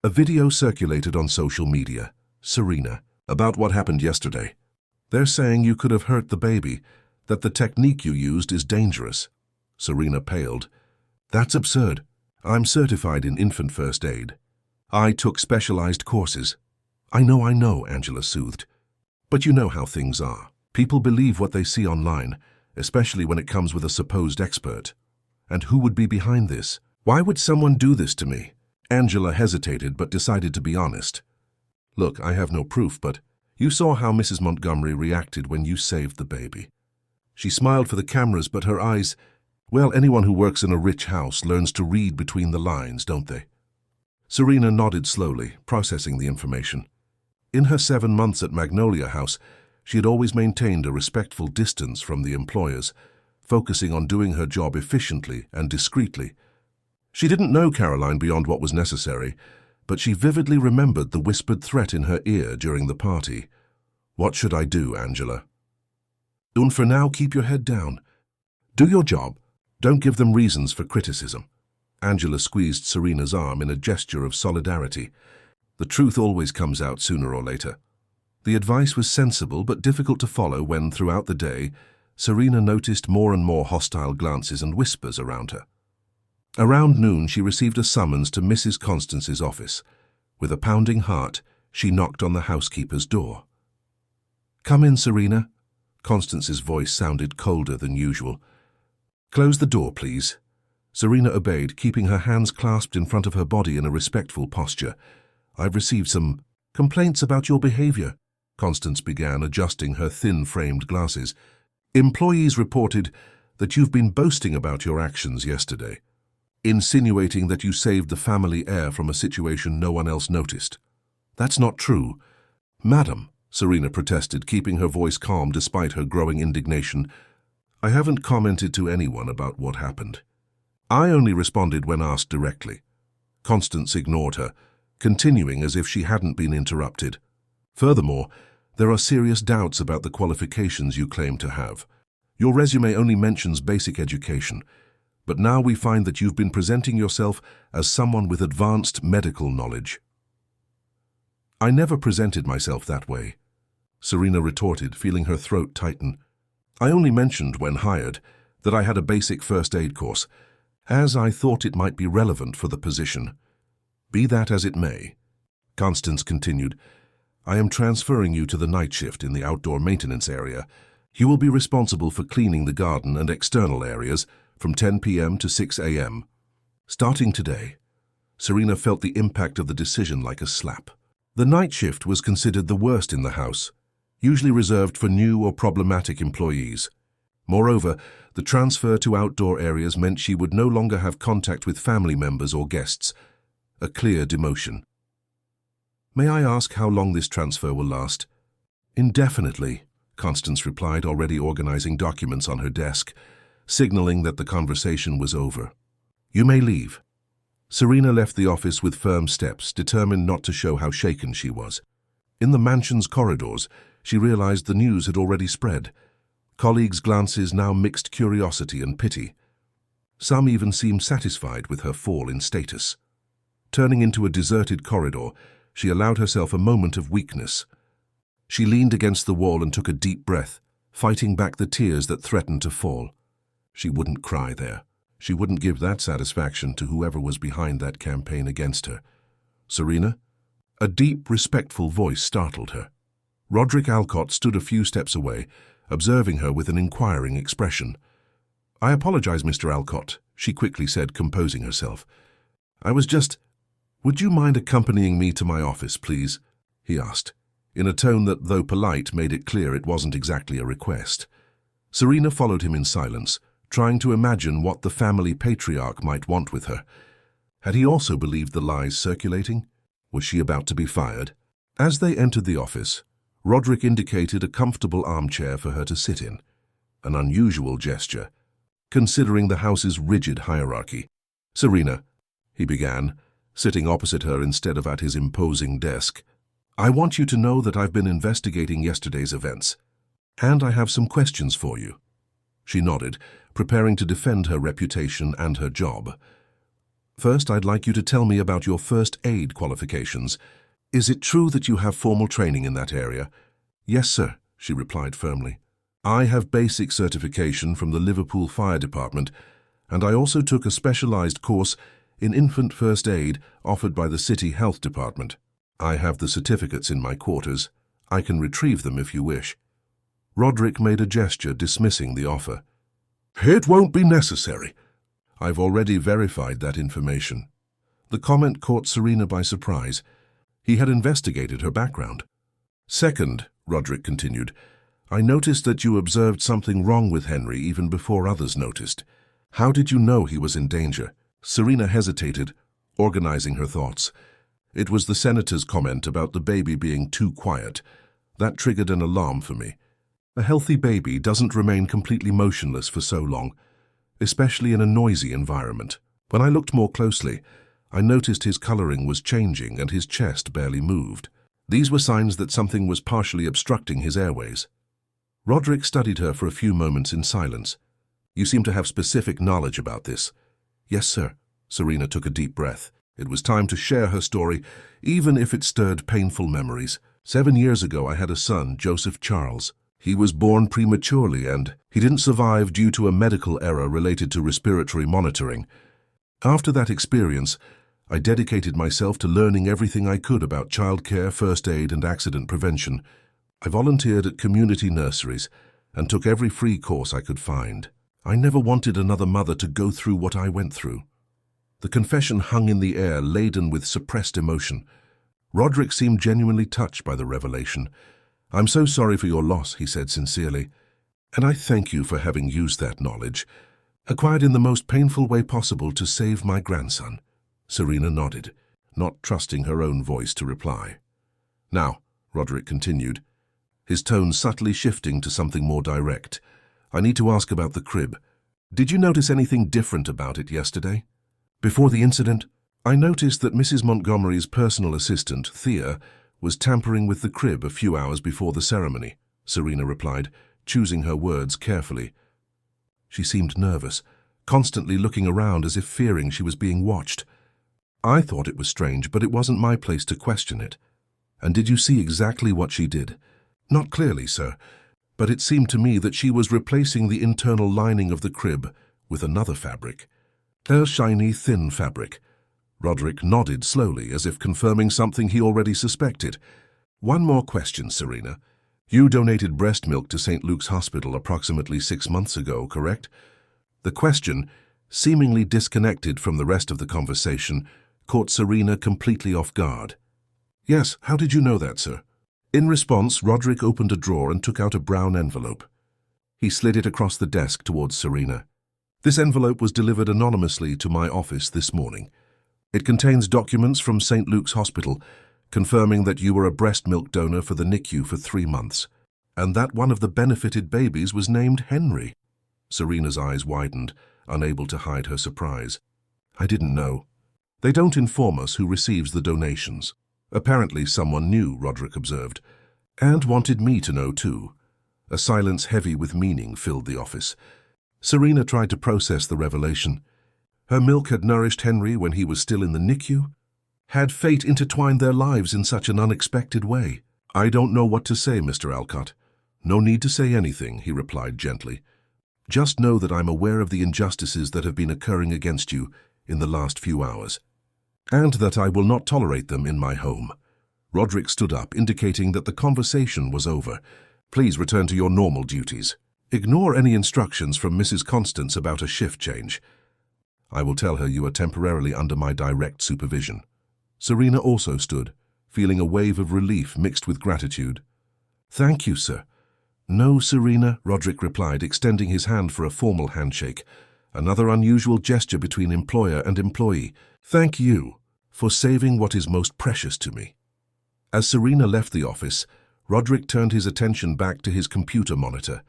A video circulated on social media. "Serena, about what happened yesterday. They're saying you could have hurt the baby, that the technique you used is dangerous." Serena paled. "That's absurd. I'm certified in infant first aid. I took specialized courses." I know, Angela soothed. "But you know how things are. People believe what they see online, especially when it comes with a supposed expert. And who would be behind this? Why would someone do this to me?" Angela hesitated but decided to be honest. "Look, I have no proof, but you saw how Mrs. Montgomery reacted when you saved the baby." She smiled for the cameras, but her eyes, well, anyone who works in a rich house learns to read between the lines, don't they? Serena nodded slowly, processing the information. In her 7 months at Magnolia House, she had always maintained a respectful distance from the employers, focusing on doing her job efficiently and discreetly. She didn't know Caroline beyond what was necessary, but she vividly remembered the whispered threat in her ear during the party. "What should I do, Angela?" "And for now, keep your head down. Do your job. Don't give them reasons for criticism." Angela squeezed Serena's arm in a gesture of solidarity. The truth always comes out sooner or later. The advice was sensible but difficult to follow when, throughout the day, Serena noticed more and more hostile glances and whispers around her. Around noon, she received a summons to Mrs. Constance's office. With a pounding heart, she knocked on the housekeeper's door. "Come in, Serena." Constance's voice sounded colder than usual. "Close the door, please." Serena obeyed, keeping her hands clasped in front of her body in a respectful posture. "I've received some complaints about your behavior," Constance began, adjusting her thin-framed glasses. "Employees reported that you've been boasting about your actions yesterday, insinuating that you saved the family heir from a situation no one else noticed. That's not true." "Madam," Serena protested, keeping her voice calm despite her growing indignation, "I haven't commented to anyone about what happened. I only responded when asked directly." Constance ignored her, continuing as if she hadn't been interrupted. "Furthermore, there are serious doubts about the qualifications you claim to have. Your resume only mentions basic education, but now we find that you've been presenting yourself as someone with advanced medical knowledge." "I never presented myself that way," Serena retorted, feeling her throat tighten. "I only mentioned, when hired, that I had a basic first aid course, as I thought it might be relevant for the position. Be that as it may," Constance continued, "I am transferring you to the night shift in the outdoor maintenance area. You will be responsible for cleaning the garden and external areas from 10 p.m. to 6 a.m. Starting today." Serena felt the impact of the decision like a slap. The night shift was considered the worst in the house, usually reserved for new or problematic employees. Moreover, the transfer to outdoor areas meant she would no longer have contact with family members or guests, a clear demotion. "May I ask how long this transfer will last?" "Indefinitely," Constance replied, already organizing documents on her desk, signaling that the conversation was over. "You may leave." Serena left the office with firm steps, determined not to show how shaken she was. In the mansion's corridors, she realized the news had already spread. Colleagues' glances now mixed curiosity and pity. Some even seemed satisfied with her fall in status. Turning into a deserted corridor, she allowed herself a moment of weakness. She leaned against the wall and took a deep breath, fighting back the tears that threatened to fall. She wouldn't cry there. She wouldn't give that satisfaction to whoever was behind that campaign against her. "Serena?" A deep, respectful voice startled her. Roderick Alcott stood a few steps away, observing her with an inquiring expression. "I apologize, Mr. Alcott," she quickly said, composing herself. "Would you mind accompanying me to my office, please?" he asked, in a tone that, though polite, made it clear it wasn't exactly a request. Serena followed him in silence, trying to imagine what the family patriarch might want with her. Had he also believed the lies circulating? Was she about to be fired? As they entered the office, Roderick indicated a comfortable armchair for her to sit in, an unusual gesture, considering the house's rigid hierarchy. "Serena," he began, sitting opposite her instead of at his imposing desk, "I want you to know that I've been investigating yesterday's events, and I have some questions for you." She nodded, preparing to defend her reputation and her job. "First, I'd like you to tell me about your first aid qualifications. Is it true that you have formal training in that area?" "Yes, sir," she replied firmly. "I have basic certification from the Liverpool Fire Department, and I also took a specialized course in infant first aid offered by the City Health Department. I have the certificates in my quarters. I can retrieve them if you wish." Roderick made a gesture dismissing the offer. "It won't be necessary. I've already verified that information." The comment caught Serena by surprise. He had investigated her background. "Second," Roderick continued, "I noticed that you observed something wrong with Henry even before others noticed. How did you know he was in danger?" Serena hesitated, organizing her thoughts. It was the senator's comment about the baby being too quiet. That triggered an alarm for me. A healthy baby doesn't remain completely motionless for so long, especially in a noisy environment. When I looked more closely, I noticed his coloring was changing and his chest barely moved. These were signs that something was partially obstructing his airways. Roderick studied her for a few moments in silence. "You seem to have specific knowledge about this." "Yes, sir." Serena took a deep breath. It was time to share her story, even if it stirred painful memories. 7 years ago, I had a son, Joseph Charles. He was born prematurely and he didn't survive due to a medical error related to respiratory monitoring. After that experience, I dedicated myself to learning everything I could about childcare, first aid, and accident prevention. I volunteered at community nurseries and took every free course I could find. I never wanted another mother to go through what I went through. The confession hung in the air, laden with suppressed emotion. Roderick seemed genuinely touched by the revelation. "I'm so sorry for your loss," he said sincerely, "and I thank you for having used that knowledge, acquired in the most painful way possible, to save my grandson." Serena nodded, not trusting her own voice to reply. "Now," Roderick continued, his tone subtly shifting to something more direct, "I need to ask about the crib. Did you notice anything different about it yesterday?" "Before the incident, I noticed that Mrs. Montgomery's personal assistant, Thea, was tampering with the crib a few hours before the ceremony," Serena replied, choosing her words carefully. She seemed nervous, constantly looking around as if fearing she was being watched. "I thought it was strange, but it wasn't my place to question it." "And did you see exactly what she did?" "Not clearly, sir, but it seemed to me that she was replacing the internal lining of the crib with another fabric. A shiny, thin fabric." Roderick nodded slowly, as if confirming something he already suspected. "One more question, Serena. You donated breast milk to St. Luke's Hospital approximately 6 months ago, correct?" The question, seemingly disconnected from the rest of the conversation, caught Serena completely off guard. Yes, how did you know that, sir? In response, Roderick opened a drawer and took out a brown envelope. He slid it across the desk towards Serena. This envelope was delivered anonymously to my office this morning. It contains documents from St. Luke's Hospital confirming that you were a breast milk donor for the NICU for 3 months, and that one of the benefited babies was named Henry. Serena's eyes widened, unable to hide her surprise. I didn't know. They don't inform us who receives the donations. Apparently someone knew, Roderick observed, and wanted me to know too. A silence heavy with meaning filled the office. Serena tried to process the revelation. Her milk had nourished Henry when he was still in the NICU. Had fate intertwined their lives in such an unexpected way? I don't know what to say, Mr. Alcott. No need to say anything, he replied gently. Just know that I'm aware of the injustices that have been occurring against you in the last few hours, and that I will not tolerate them in my home. Roderick stood up, indicating that the conversation was over. Please return to your normal duties. Ignore any instructions from Mrs. Constance about a shift change. I will tell her you are temporarily under my direct supervision. Serena also stood, feeling a wave of relief mixed with gratitude. Thank you, sir. No, Serena, Roderick replied, extending his hand for a formal handshake. Another unusual gesture between employer and employee. Thank you for saving what is most precious to me. As Serena left the office, Roderick turned his attention back to his computer monitor.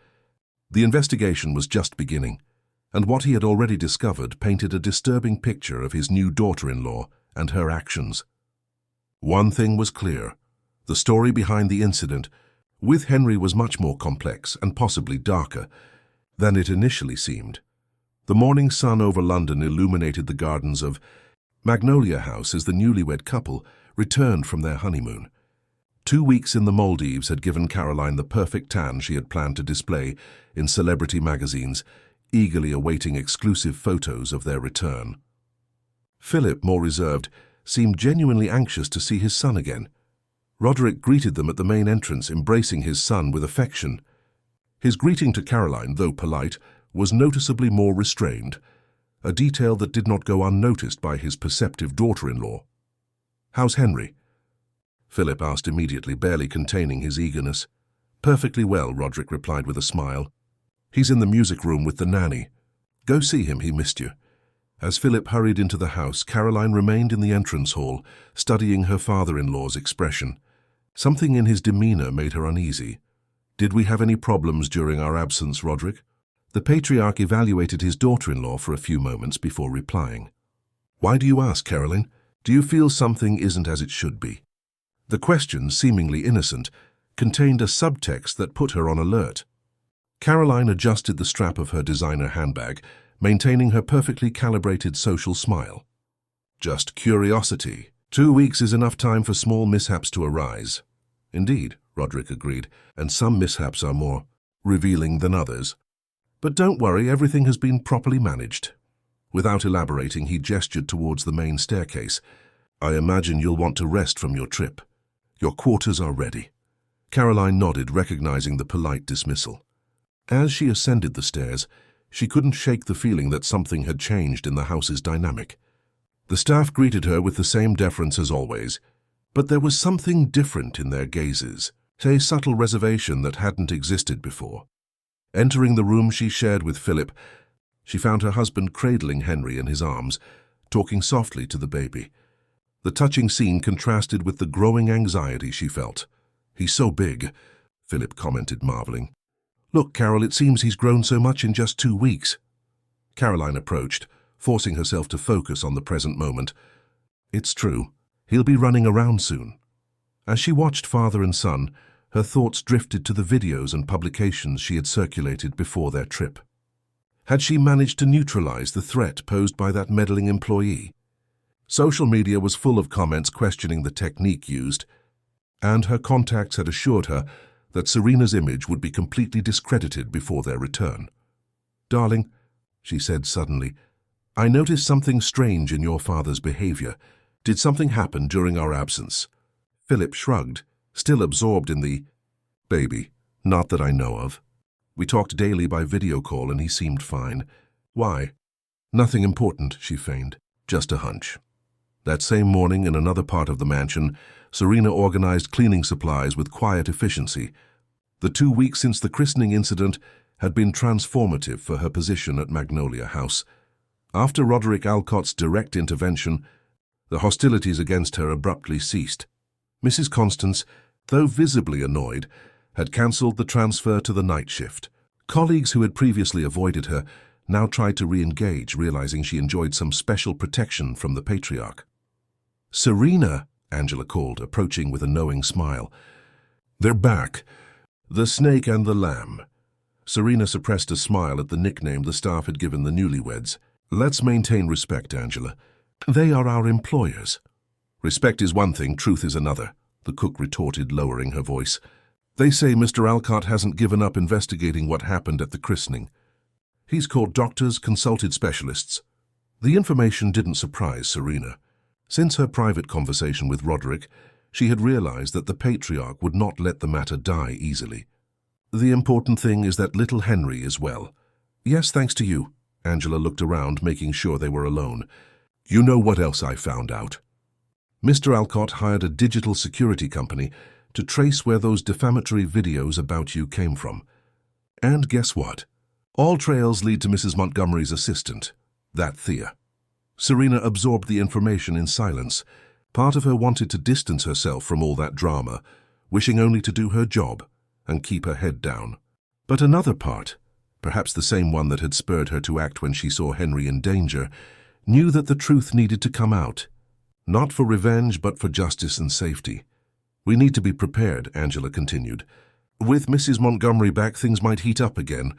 The investigation was just beginning, and what he had already discovered painted a disturbing picture of his new daughter-in-law and her actions. One thing was clear. The story behind the incident with Henry was much more complex and possibly darker than it initially seemed. The morning sun over London illuminated the gardens of Magnolia House as the newlywed couple returned from their honeymoon. 2 weeks in the Maldives had given Caroline the perfect tan she had planned to display in celebrity magazines, eagerly awaiting exclusive photos of their return. Philip, more reserved, seemed genuinely anxious to see his son again. Roderick greeted them at the main entrance, embracing his son with affection. His greeting to Caroline, though polite, was noticeably more restrained, a detail that did not go unnoticed by his perceptive daughter-in-law. How's Henry? Philip asked immediately, barely containing his eagerness. Perfectly well, Roderick replied with a smile. He's in the music room with the nanny. Go see him, he missed you. As Philip hurried into the house, Caroline remained in the entrance hall, studying her father-in-law's expression. Something in his demeanor made her uneasy. Did we have any problems during our absence, Roderick? The patriarch evaluated his daughter-in-law for a few moments before replying. Why do you ask, Caroline? Do you feel something isn't as it should be? The question, seemingly innocent, contained a subtext that put her on alert. Caroline adjusted the strap of her designer handbag, maintaining her perfectly calibrated social smile. Just curiosity. 2 weeks is enough time for small mishaps to arise. Indeed, Roderick agreed, and some mishaps are more revealing than others. But don't worry, everything has been properly managed. Without elaborating, he gestured towards the main staircase. I imagine you'll want to rest from your trip. Your quarters are ready. Caroline nodded, recognizing the polite dismissal. As she ascended the stairs, she couldn't shake the feeling that something had changed in the house's dynamic. The staff greeted her with the same deference as always, but there was something different in their gazes, a subtle reservation that hadn't existed before. Entering the room she shared with Philip, she found her husband cradling Henry in his arms, talking softly to the baby. The touching scene contrasted with the growing anxiety she felt. He's so big, Philip commented, marveling. Look, Carol, it seems he's grown so much in just 2 weeks. Caroline approached, forcing herself to focus on the present moment. It's true. He'll be running around soon. As she watched father and son, her thoughts drifted to the videos and publications she had circulated before their trip. Had she managed to neutralize the threat posed by that meddling employee? Social media was full of comments questioning the technique used, and her contacts had assured her that Serena's image would be completely discredited before their return. Darling, she said suddenly, I noticed something strange in your father's behavior. Did something happen during our absence? Philip shrugged, still absorbed in the baby. Not that I know of. We talked daily by video call and he seemed fine. Why? Nothing important, she feigned. Just a hunch. That same morning in another part of the mansion, Serena organized cleaning supplies with quiet efficiency. The 2 weeks since the christening incident had been transformative for her position at Magnolia House. After Roderick Alcott's direct intervention, the hostilities against her abruptly ceased. Mrs. Constance, though visibly annoyed, had cancelled the transfer to the night shift. Colleagues who had previously avoided her now tried to re-engage, realizing she enjoyed some special protection from the patriarch. "Serena," Angela called, approaching with a knowing smile. "They're back. The snake and the lamb." Serena suppressed a smile at the nickname the staff had given the newlyweds. "Let's maintain respect, Angela. They are our employers." "Respect is one thing, truth is another," the cook retorted, lowering her voice. "They say Mr. Alcott hasn't given up investigating what happened at the christening. He's called doctors, consulted specialists." The information didn't surprise Serena. Since her private conversation with Roderick, she had realized that the patriarch would not let the matter die easily. "The important thing is that little Henry is well." "Yes, thanks to you." Angela looked around, making sure they were alone. "You know what else I found out?" Mr. Alcott hired a digital security company to trace where those defamatory videos about you came from. And guess what? All trails lead to Mrs. Montgomery's assistant, that Thea. Serena absorbed the information in silence. Part of her wanted to distance herself from all that drama, wishing only to do her job and keep her head down. But another part, perhaps the same one that had spurred her to act when she saw Henry in danger, knew that the truth needed to come out. Not for revenge, but for justice and safety. "We need to be prepared," Angela continued. "With Mrs. Montgomery back, things might heat up again."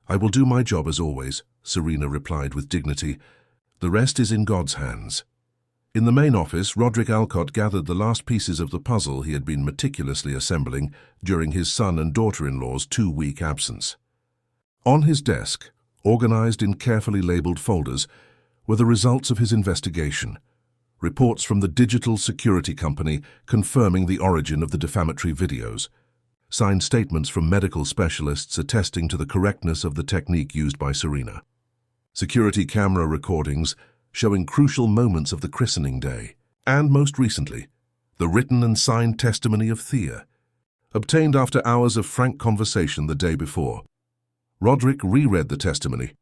"I will do my job as always," Serena replied with dignity. "The rest is in God's hands." In the main office, Roderick Alcott gathered the last pieces of the puzzle he had been meticulously assembling during his son and daughter-in-law's 2-week absence. On his desk, organized in carefully labeled folders, were the results of his investigation. Reports from the digital security company confirming the origin of the defamatory videos. Signed statements from medical specialists attesting to the correctness of the technique used by Serena. Security camera recordings showing crucial moments of the christening day. And most recently, the written and signed testimony of Thea, obtained after hours of frank conversation the day before. Roderick reread the testimony,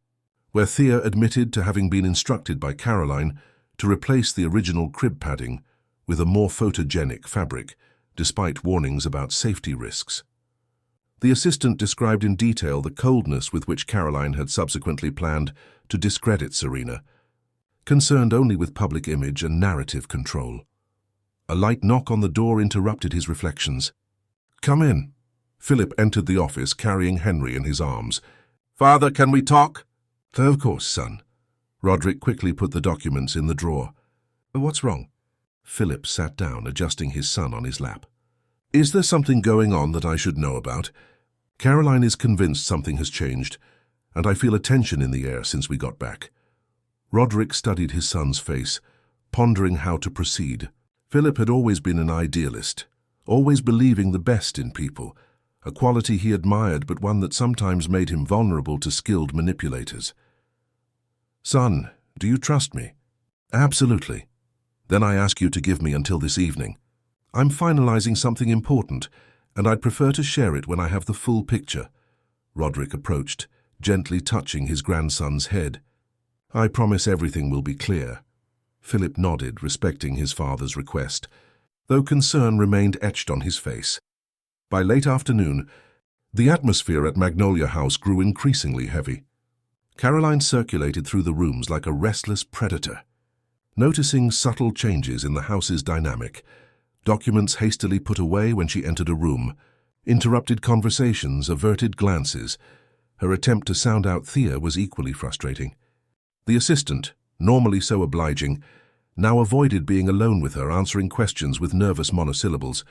where Thea admitted to having been instructed by Caroline to replace the original crib padding with a more photogenic fabric, despite warnings about safety risks. The assistant described in detail the coldness with which Caroline had subsequently planned to discredit Serena, concerned only with public image and narrative control. A light knock on the door interrupted his reflections. "Come in." Philip entered the office carrying Henry in his arms. "Father, can we talk?" "Of course, son." Roderick quickly put the documents in the drawer. "What's wrong?" Philip sat down, adjusting his son on his lap. "Is there something going on that I should know about? Caroline is convinced something has changed, and I feel a tension in the air since we got back." Roderick studied his son's face, pondering how to proceed. Philip had always been an idealist, always believing the best in people, a quality he admired but one that sometimes made him vulnerable to skilled manipulators. "Son, do you trust me?" "Absolutely." "Then I ask you to give me until this evening. I'm finalizing something important, and I'd prefer to share it when I have the full picture." Roderick approached, gently touching his grandson's head. "I promise everything will be clear." Philip nodded, respecting his father's request, though concern remained etched on his face. By late afternoon, the atmosphere at Magnolia House grew increasingly heavy. Caroline circulated through the rooms like a restless predator. Noticing subtle changes in the house's dynamic, documents hastily put away when she entered a room, interrupted conversations, averted glances. Her attempt to sound out Thea was equally frustrating. The assistant, normally so obliging, now avoided being alone with her, answering questions with nervous monosyllables.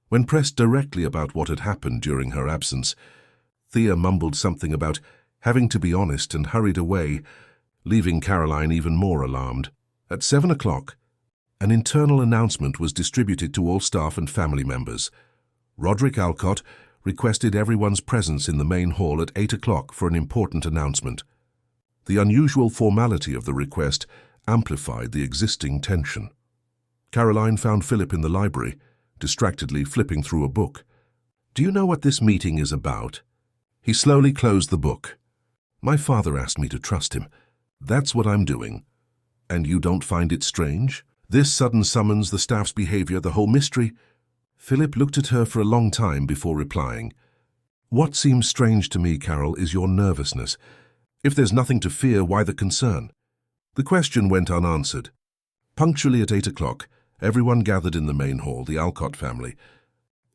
When pressed directly about what had happened during her absence, Thea mumbled something about having to be honest and hurried away, leaving Caroline even more alarmed. At 7 o'clock, an internal announcement was distributed to all staff and family members. Roderick Alcott requested everyone's presence in the main hall at 8 o'clock for an important announcement. The unusual formality of the request amplified the existing tension. Caroline found Philip in the library, distractedly flipping through a book. "Do you know what this meeting is about?" He slowly closed the book. "My father asked me to trust him. That's what I'm doing. And you don't find it strange? This sudden summons, the staff's behavior, the whole mystery?" Philip looked at her for a long time before replying. "What seems strange to me, Carol, is your nervousness. If there's nothing to fear, why the concern?" The question went unanswered. Punctually at 8 o'clock, everyone gathered in the main hall, the Alcott family,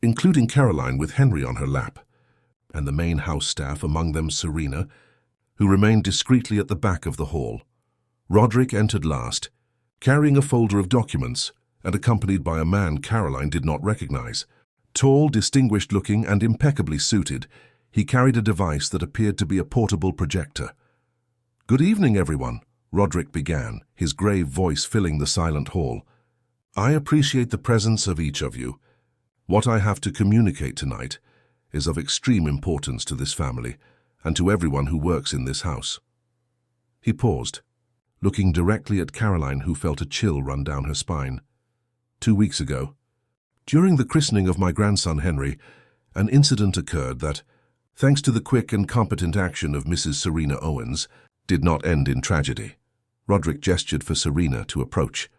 including Caroline with Henry on her lap, and the main house staff, among them Serena, who remained discreetly at the back of the hall. Roderick entered last, carrying a folder of documents and accompanied by a man Caroline did not recognize. Tall, distinguished-looking, and impeccably suited, he carried a device that appeared to be a portable projector. "Good evening, everyone," Roderick began, his grave voice filling the silent hall. "I appreciate the presence of each of you. What I have to communicate tonight is of extreme importance to this family and to everyone who works in this house." He paused, looking directly at Caroline, who felt a chill run down her spine. 2 weeks ago, during the christening of my grandson Henry, an incident occurred that, thanks to the quick and competent action of Mrs. Serena Owens, did not end in tragedy. Roderick gestured for Serena to approach.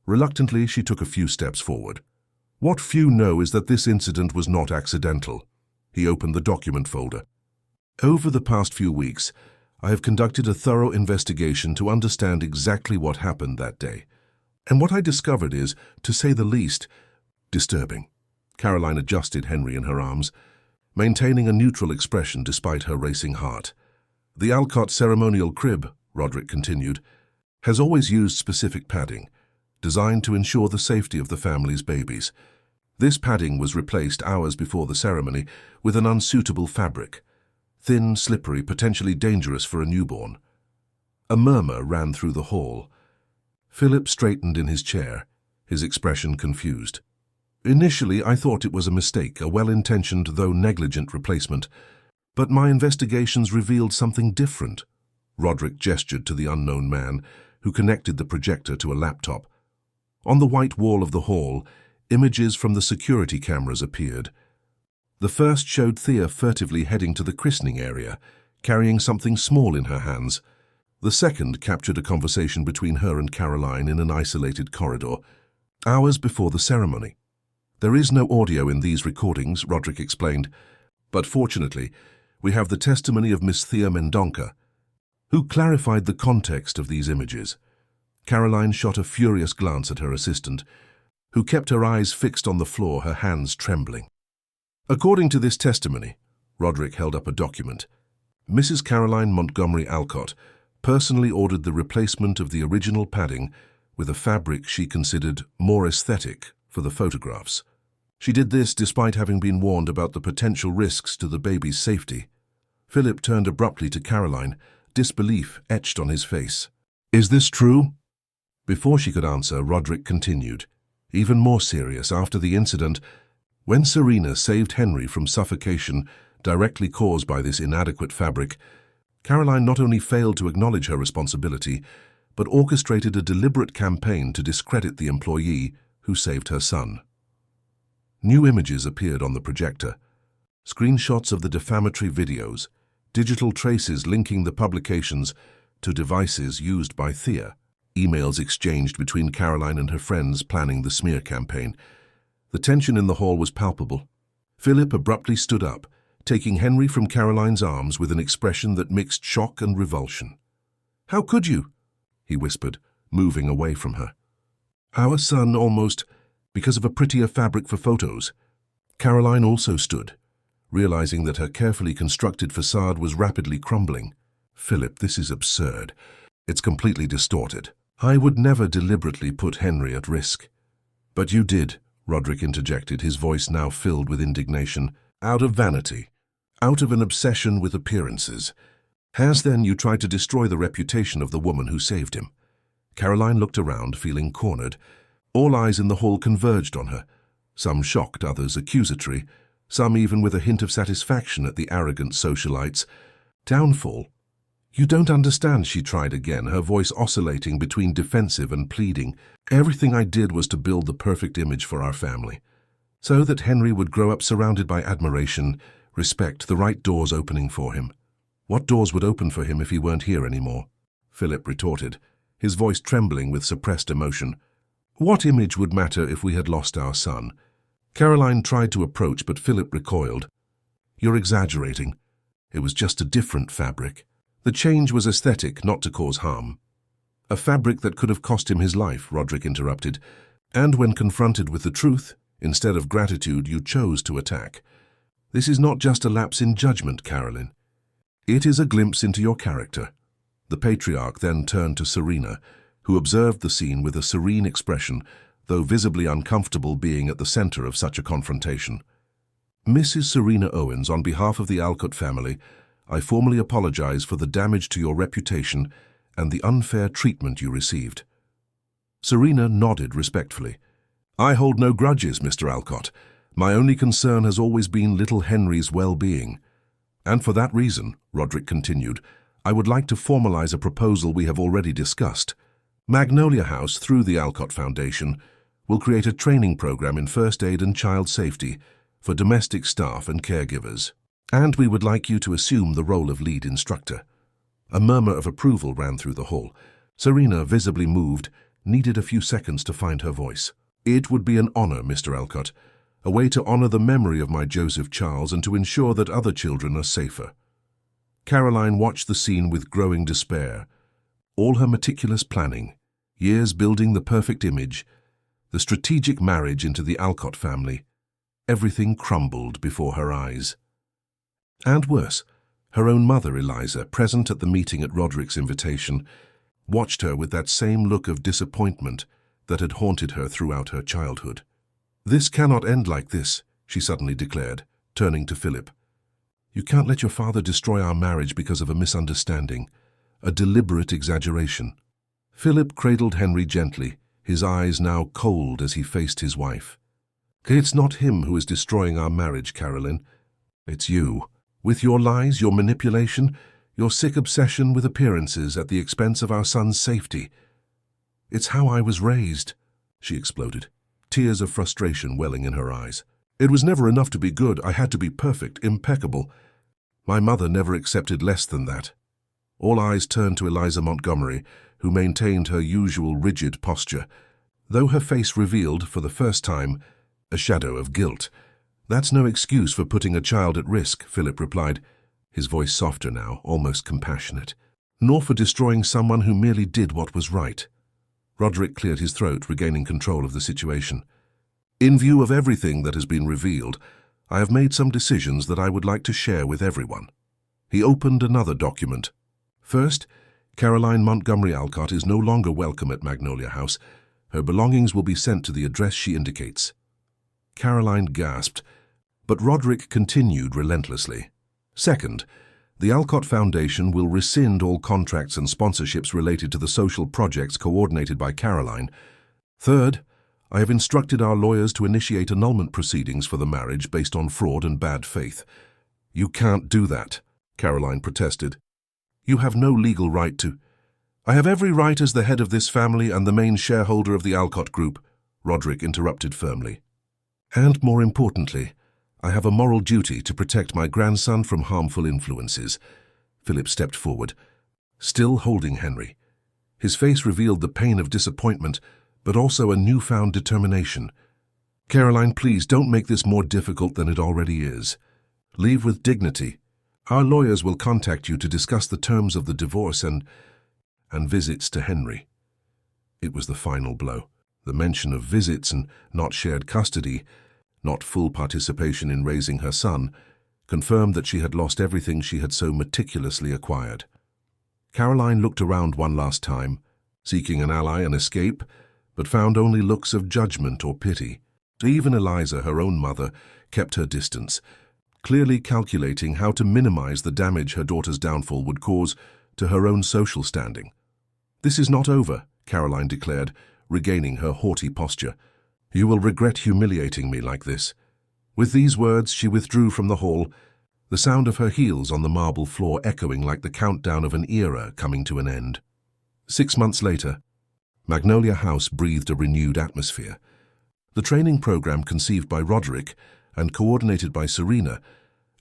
Reluctantly, she took a few steps forward. "What few know is that this incident was not accidental." He opened the document folder. "Over the past few weeks, I have conducted a thorough investigation to understand exactly what happened that day. And what I discovered is, to say the least, disturbing." Caroline adjusted Henry in her arms, maintaining a neutral expression despite her racing heart. "The Alcott ceremonial crib," Roderick continued, "has always used specific padding, designed to ensure the safety of the family's babies. This padding was replaced hours before the ceremony with an unsuitable fabric, thin, slippery, potentially dangerous for a newborn." A murmur ran through the hall. Philip straightened in his chair, his expression confused. "Initially, I thought it was a mistake, a well-intentioned though negligent replacement. But my investigations revealed something different." Roderick gestured to the unknown man, who connected the projector to a laptop. On the white wall of the hall, images from the security cameras appeared. The first showed Thea furtively heading to the christening area, carrying something small in her hands. The second captured a conversation between her and Caroline in an isolated corridor, hours before the ceremony. "There is no audio in these recordings," Roderick explained, "but fortunately, we have the testimony of Miss Thea Mendonca, who clarified the context of these images." Caroline shot a furious glance at her assistant, who kept her eyes fixed on the floor, her hands trembling. "According to this testimony," Roderick held up a document, "Mrs. Caroline Montgomery Alcott personally ordered the replacement of the original padding with a fabric she considered more aesthetic for the photographs. She did this despite having been warned about the potential risks to the baby's safety." Philip turned abruptly to Caroline, disbelief etched on his face. "Is this true?" Before she could answer, Roderick continued, even more serious after the incident. "When Serena saved Henry from suffocation directly caused by this inadequate fabric, Caroline not only failed to acknowledge her responsibility, but orchestrated a deliberate campaign to discredit the employee who saved her son." New images appeared on the projector. Screenshots of the defamatory videos, digital traces linking the publications to devices used by Thea, emails exchanged between Caroline and her friends planning the smear campaign. The tension in the hall was palpable. Philip abruptly stood up, taking Henry from Caroline's arms with an expression that mixed shock and revulsion. "How could you?" he whispered, moving away from her. "Our son almost, because of a prettier fabric for photos." Caroline also stood, realizing that her carefully constructed facade was rapidly crumbling. "Philip, this is absurd. It's completely distorted. I would never deliberately put Henry at risk." "But you did," Roderick interjected, his voice now filled with indignation. "Out of vanity, out of an obsession with appearances. Has then you tried to destroy the reputation of the woman who saved him?" Caroline looked around, feeling cornered. All eyes in the hall converged on her, some shocked, others accusatory, some even with a hint of satisfaction at the arrogant socialites. "Downfall? You don't understand," she tried again, her voice oscillating between defensive and pleading. "Everything I did was to build the perfect image for our family. so that Henry would grow up surrounded by admiration, respect, the right doors opening for him. What doors would open for him if he weren't here anymore? Philip retorted, his voice trembling with suppressed emotion. What image would matter if we had lost our son? Caroline tried to approach, but Philip recoiled. You're exaggerating. It was just a different fabric. The change was aesthetic, not to cause harm. A fabric that could have cost him his life, Roderick interrupted. And when confronted with the truth, instead of gratitude, you chose to attack. This is not just a lapse in judgment, Caroline. It is a glimpse into your character. The patriarch then turned to Serena, who observed the scene with a serene expression, though visibly uncomfortable being at the center of such a confrontation. Mrs. Serena Owens, on behalf of the Alcott family, I formally apologize for the damage to your reputation and the unfair treatment you received. Serena nodded respectfully. I hold no grudges, Mr. Alcott. My only concern has always been little Henry's well-being. And for that reason, Roderick continued, I would like to formalize a proposal we have already discussed. Magnolia House, through the Alcott Foundation, will create a training program in first aid and child safety for domestic staff and caregivers. And we would like you to assume the role of lead instructor. A murmur of approval ran through the hall. Serena, visibly moved, needed a few seconds to find her voice. It would be an honor, Mr. Alcott, a way to honor the memory of my Joseph Charles and to ensure that other children are safer. Caroline watched the scene with growing despair. All her meticulous planning, years building the perfect image, the strategic marriage into the Alcott family, everything crumbled before her eyes. And worse, her own mother, Eliza, present at the meeting at Roderick's invitation, watched her with that same look of disappointment that had haunted her throughout her childhood. This cannot end like this, she suddenly declared, turning to Philip. You can't let your father destroy our marriage because of a misunderstanding, a deliberate exaggeration. Philip cradled Henry gently, his eyes now cold as he faced his wife. It's not him who is destroying our marriage, Caroline. It's you. With your lies, your manipulation, your sick obsession with appearances at the expense of our son's safety. It's how I was raised, she exploded, tears of frustration welling in her eyes. It was never enough to be good. I had to be perfect, impeccable. My mother never accepted less than that. All eyes turned to Eliza Montgomery, who maintained her usual rigid posture, though her face revealed, for the first time, a shadow of guilt. That's no excuse for putting a child at risk, Philip replied, his voice softer now, almost compassionate, nor for destroying someone who merely did what was right. Roderick cleared his throat, regaining control of the situation. In view of everything that has been revealed, I have made some decisions that I would like to share with everyone. He opened another document. First, Caroline Montgomery Alcott is no longer welcome at Magnolia House. Her belongings will be sent to the address she indicates. Caroline gasped, but Roderick continued relentlessly. Second, the Alcott Foundation will rescind all contracts and sponsorships related to the social projects coordinated by Caroline. Third, I have instructed our lawyers to initiate annulment proceedings for the marriage based on fraud and bad faith. You can't do that, Caroline protested. You have no legal right to. I have every right as the head of this family and the main shareholder of the Alcott Group, Roderick interrupted firmly. And more importantly, I have a moral duty to protect my grandson from harmful influences. Philip stepped forward, still holding Henry. His face revealed the pain of disappointment, but also a newfound determination. Caroline, please don't make this more difficult than it already is. Leave with dignity. Our lawyers will contact you to discuss the terms of the divorce and visits to Henry. It was the final blow. The mention of visits and not shared custody, not full participation in raising her son, confirmed that she had lost everything she had so meticulously acquired. Caroline looked around one last time, seeking an ally and escape, but found only looks of judgment or pity. Even Eliza, her own mother, kept her distance, clearly calculating how to minimize the damage her daughter's downfall would cause to her own social standing. This is not over, Caroline declared, regaining her haughty posture. You will regret humiliating me like this. With these words, she withdrew from the hall, the sound of her heels on the marble floor echoing like the countdown of an era coming to an end. 6 months later, Magnolia House breathed a renewed atmosphere. The training program conceived by Roderick and coordinated by Serena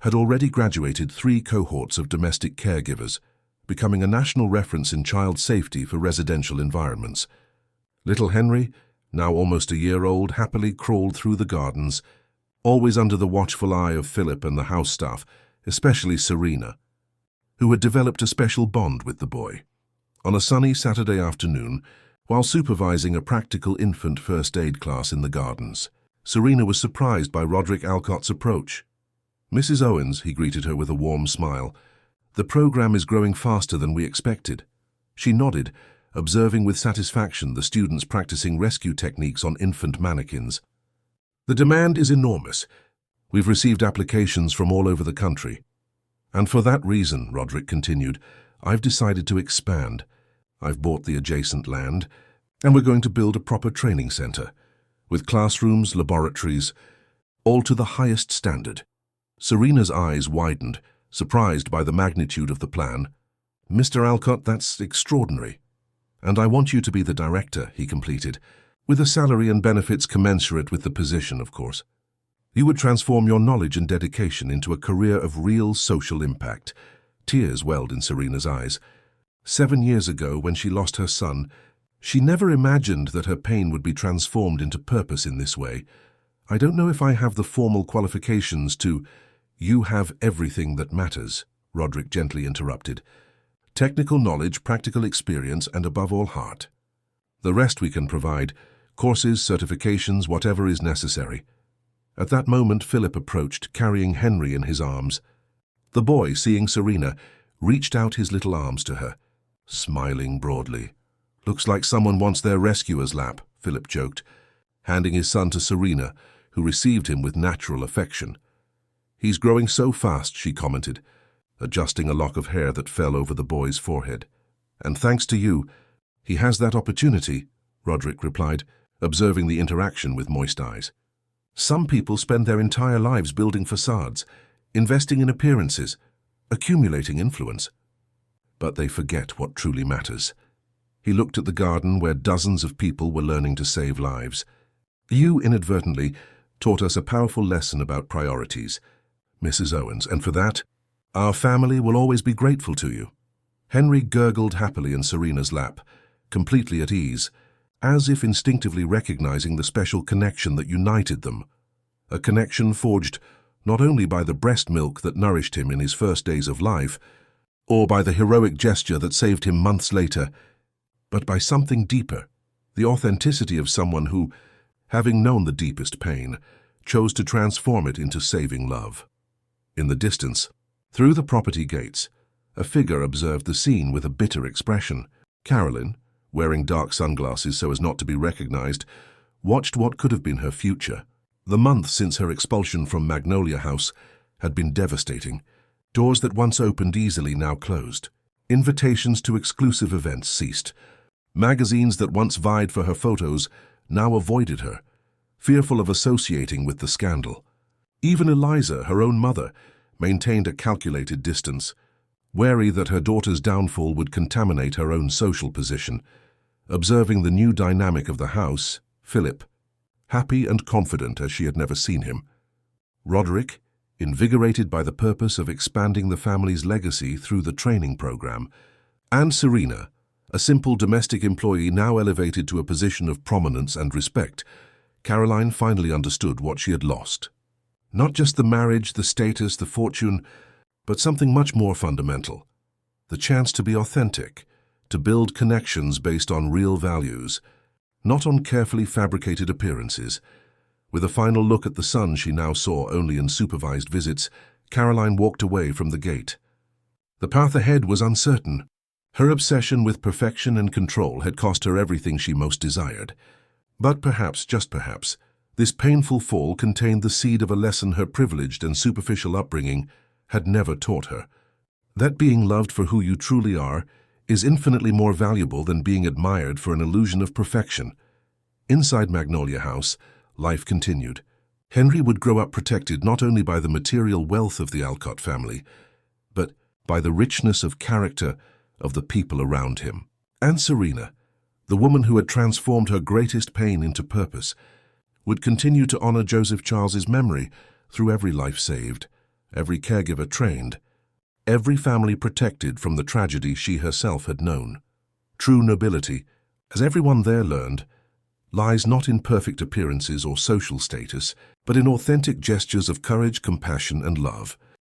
had already graduated 3 cohorts of domestic caregivers, becoming a national reference in child safety for residential environments. Little Henry, now almost a year old, happily crawled through the gardens, always under the watchful eye of Philip and the house staff, especially Serena, who had developed a special bond with the boy. On a sunny Saturday afternoon, while supervising a practical infant first aid class in the gardens, Serena was surprised by Roderick Alcott's approach. "Mrs. Owens," he greeted her with a warm smile, "the program is growing faster than we expected." She nodded, observing with satisfaction the students practicing rescue techniques on infant mannequins. "The demand is enormous. We've received applications from all over the country. And for that reason," Roderick continued, "I've decided to expand. I've bought the adjacent land, and we're going to build a proper training center, with classrooms, laboratories, all to the highest standard." Serena's eyes widened, surprised by the magnitude of the plan. "Mr. Alcott, that's extraordinary. And I want you to be the director," he completed, "with a salary and benefits commensurate with the position, of course. You would transform your knowledge and dedication into a career of real social impact." Tears welled in Serena's eyes. 7 years ago, when she lost her son, she never imagined that her pain would be transformed into purpose in this way. "I don't know if I have the formal qualifications to—" "You have everything that matters," Roderick gently interrupted. "Technical knowledge, practical experience, and above all, heart. The rest we can provide, courses, certifications, whatever is necessary." At that moment, Philip approached, carrying Henry in his arms. The boy, seeing Serena, reached out his little arms to her, smiling broadly. "Looks like someone wants their rescuer's lap," Philip joked, handing his son to Serena, who received him with natural affection. "He's growing so fast," she commented, adjusting a lock of hair that fell over the boy's forehead. "And thanks to you, he has that opportunity," Roderick replied, observing the interaction with moist eyes. "Some people spend their entire lives building facades, investing in appearances, accumulating influence. But they forget what truly matters." He looked at the garden where dozens of people were learning to save lives. "You, inadvertently, taught us a powerful lesson about priorities, Mrs. Owens, and for that, our family will always be grateful to you." Henry gurgled happily in Serena's lap, completely at ease, as if instinctively recognizing the special connection that united them. A connection forged not only by the breast milk that nourished him in his first days of life, or by the heroic gesture that saved him months later, but by something deeper, the authenticity of someone who, having known the deepest pain, chose to transform it into saving love. In the distance, through the property gates, a figure observed the scene with a bitter expression. Carolyn, wearing dark sunglasses so as not to be recognized, watched what could have been her future. The month since her expulsion from Magnolia House had been devastating. Doors that once opened easily now closed. Invitations to exclusive events ceased. Magazines that once vied for her photos now avoided her, fearful of associating with the scandal. Even Eliza, her own mother, maintained a calculated distance, wary that her daughter's downfall would contaminate her own social position. Observing the new dynamic of the house, Philip, happy and confident as she had never seen him. Roderick, invigorated by the purpose of expanding the family's legacy through the training program, and Serena, a simple domestic employee now elevated to a position of prominence and respect. Caroline finally understood what she had lost. Not just the marriage, the status, the fortune, but something much more fundamental. The chance to be authentic, to build connections based on real values, not on carefully fabricated appearances. With a final look at the son she now saw only in supervised visits, Caroline walked away from the gate. The path ahead was uncertain. Her obsession with perfection and control had cost her everything she most desired. But perhaps, just perhaps, this painful fall contained the seed of a lesson her privileged and superficial upbringing had never taught her. That being loved for who you truly are is infinitely more valuable than being admired for an illusion of perfection. Inside Magnolia House, life continued. Henry would grow up protected not only by the material wealth of the Alcott family, but by the richness of character of the people around him. And Serena, the woman who had transformed her greatest pain into purpose, would continue to honor Joseph Charles's memory through every life saved, every caregiver trained, every family protected from the tragedy she herself had known. True nobility, as everyone there learned, lies not in perfect appearances or social status, but in authentic gestures of courage, compassion, and love.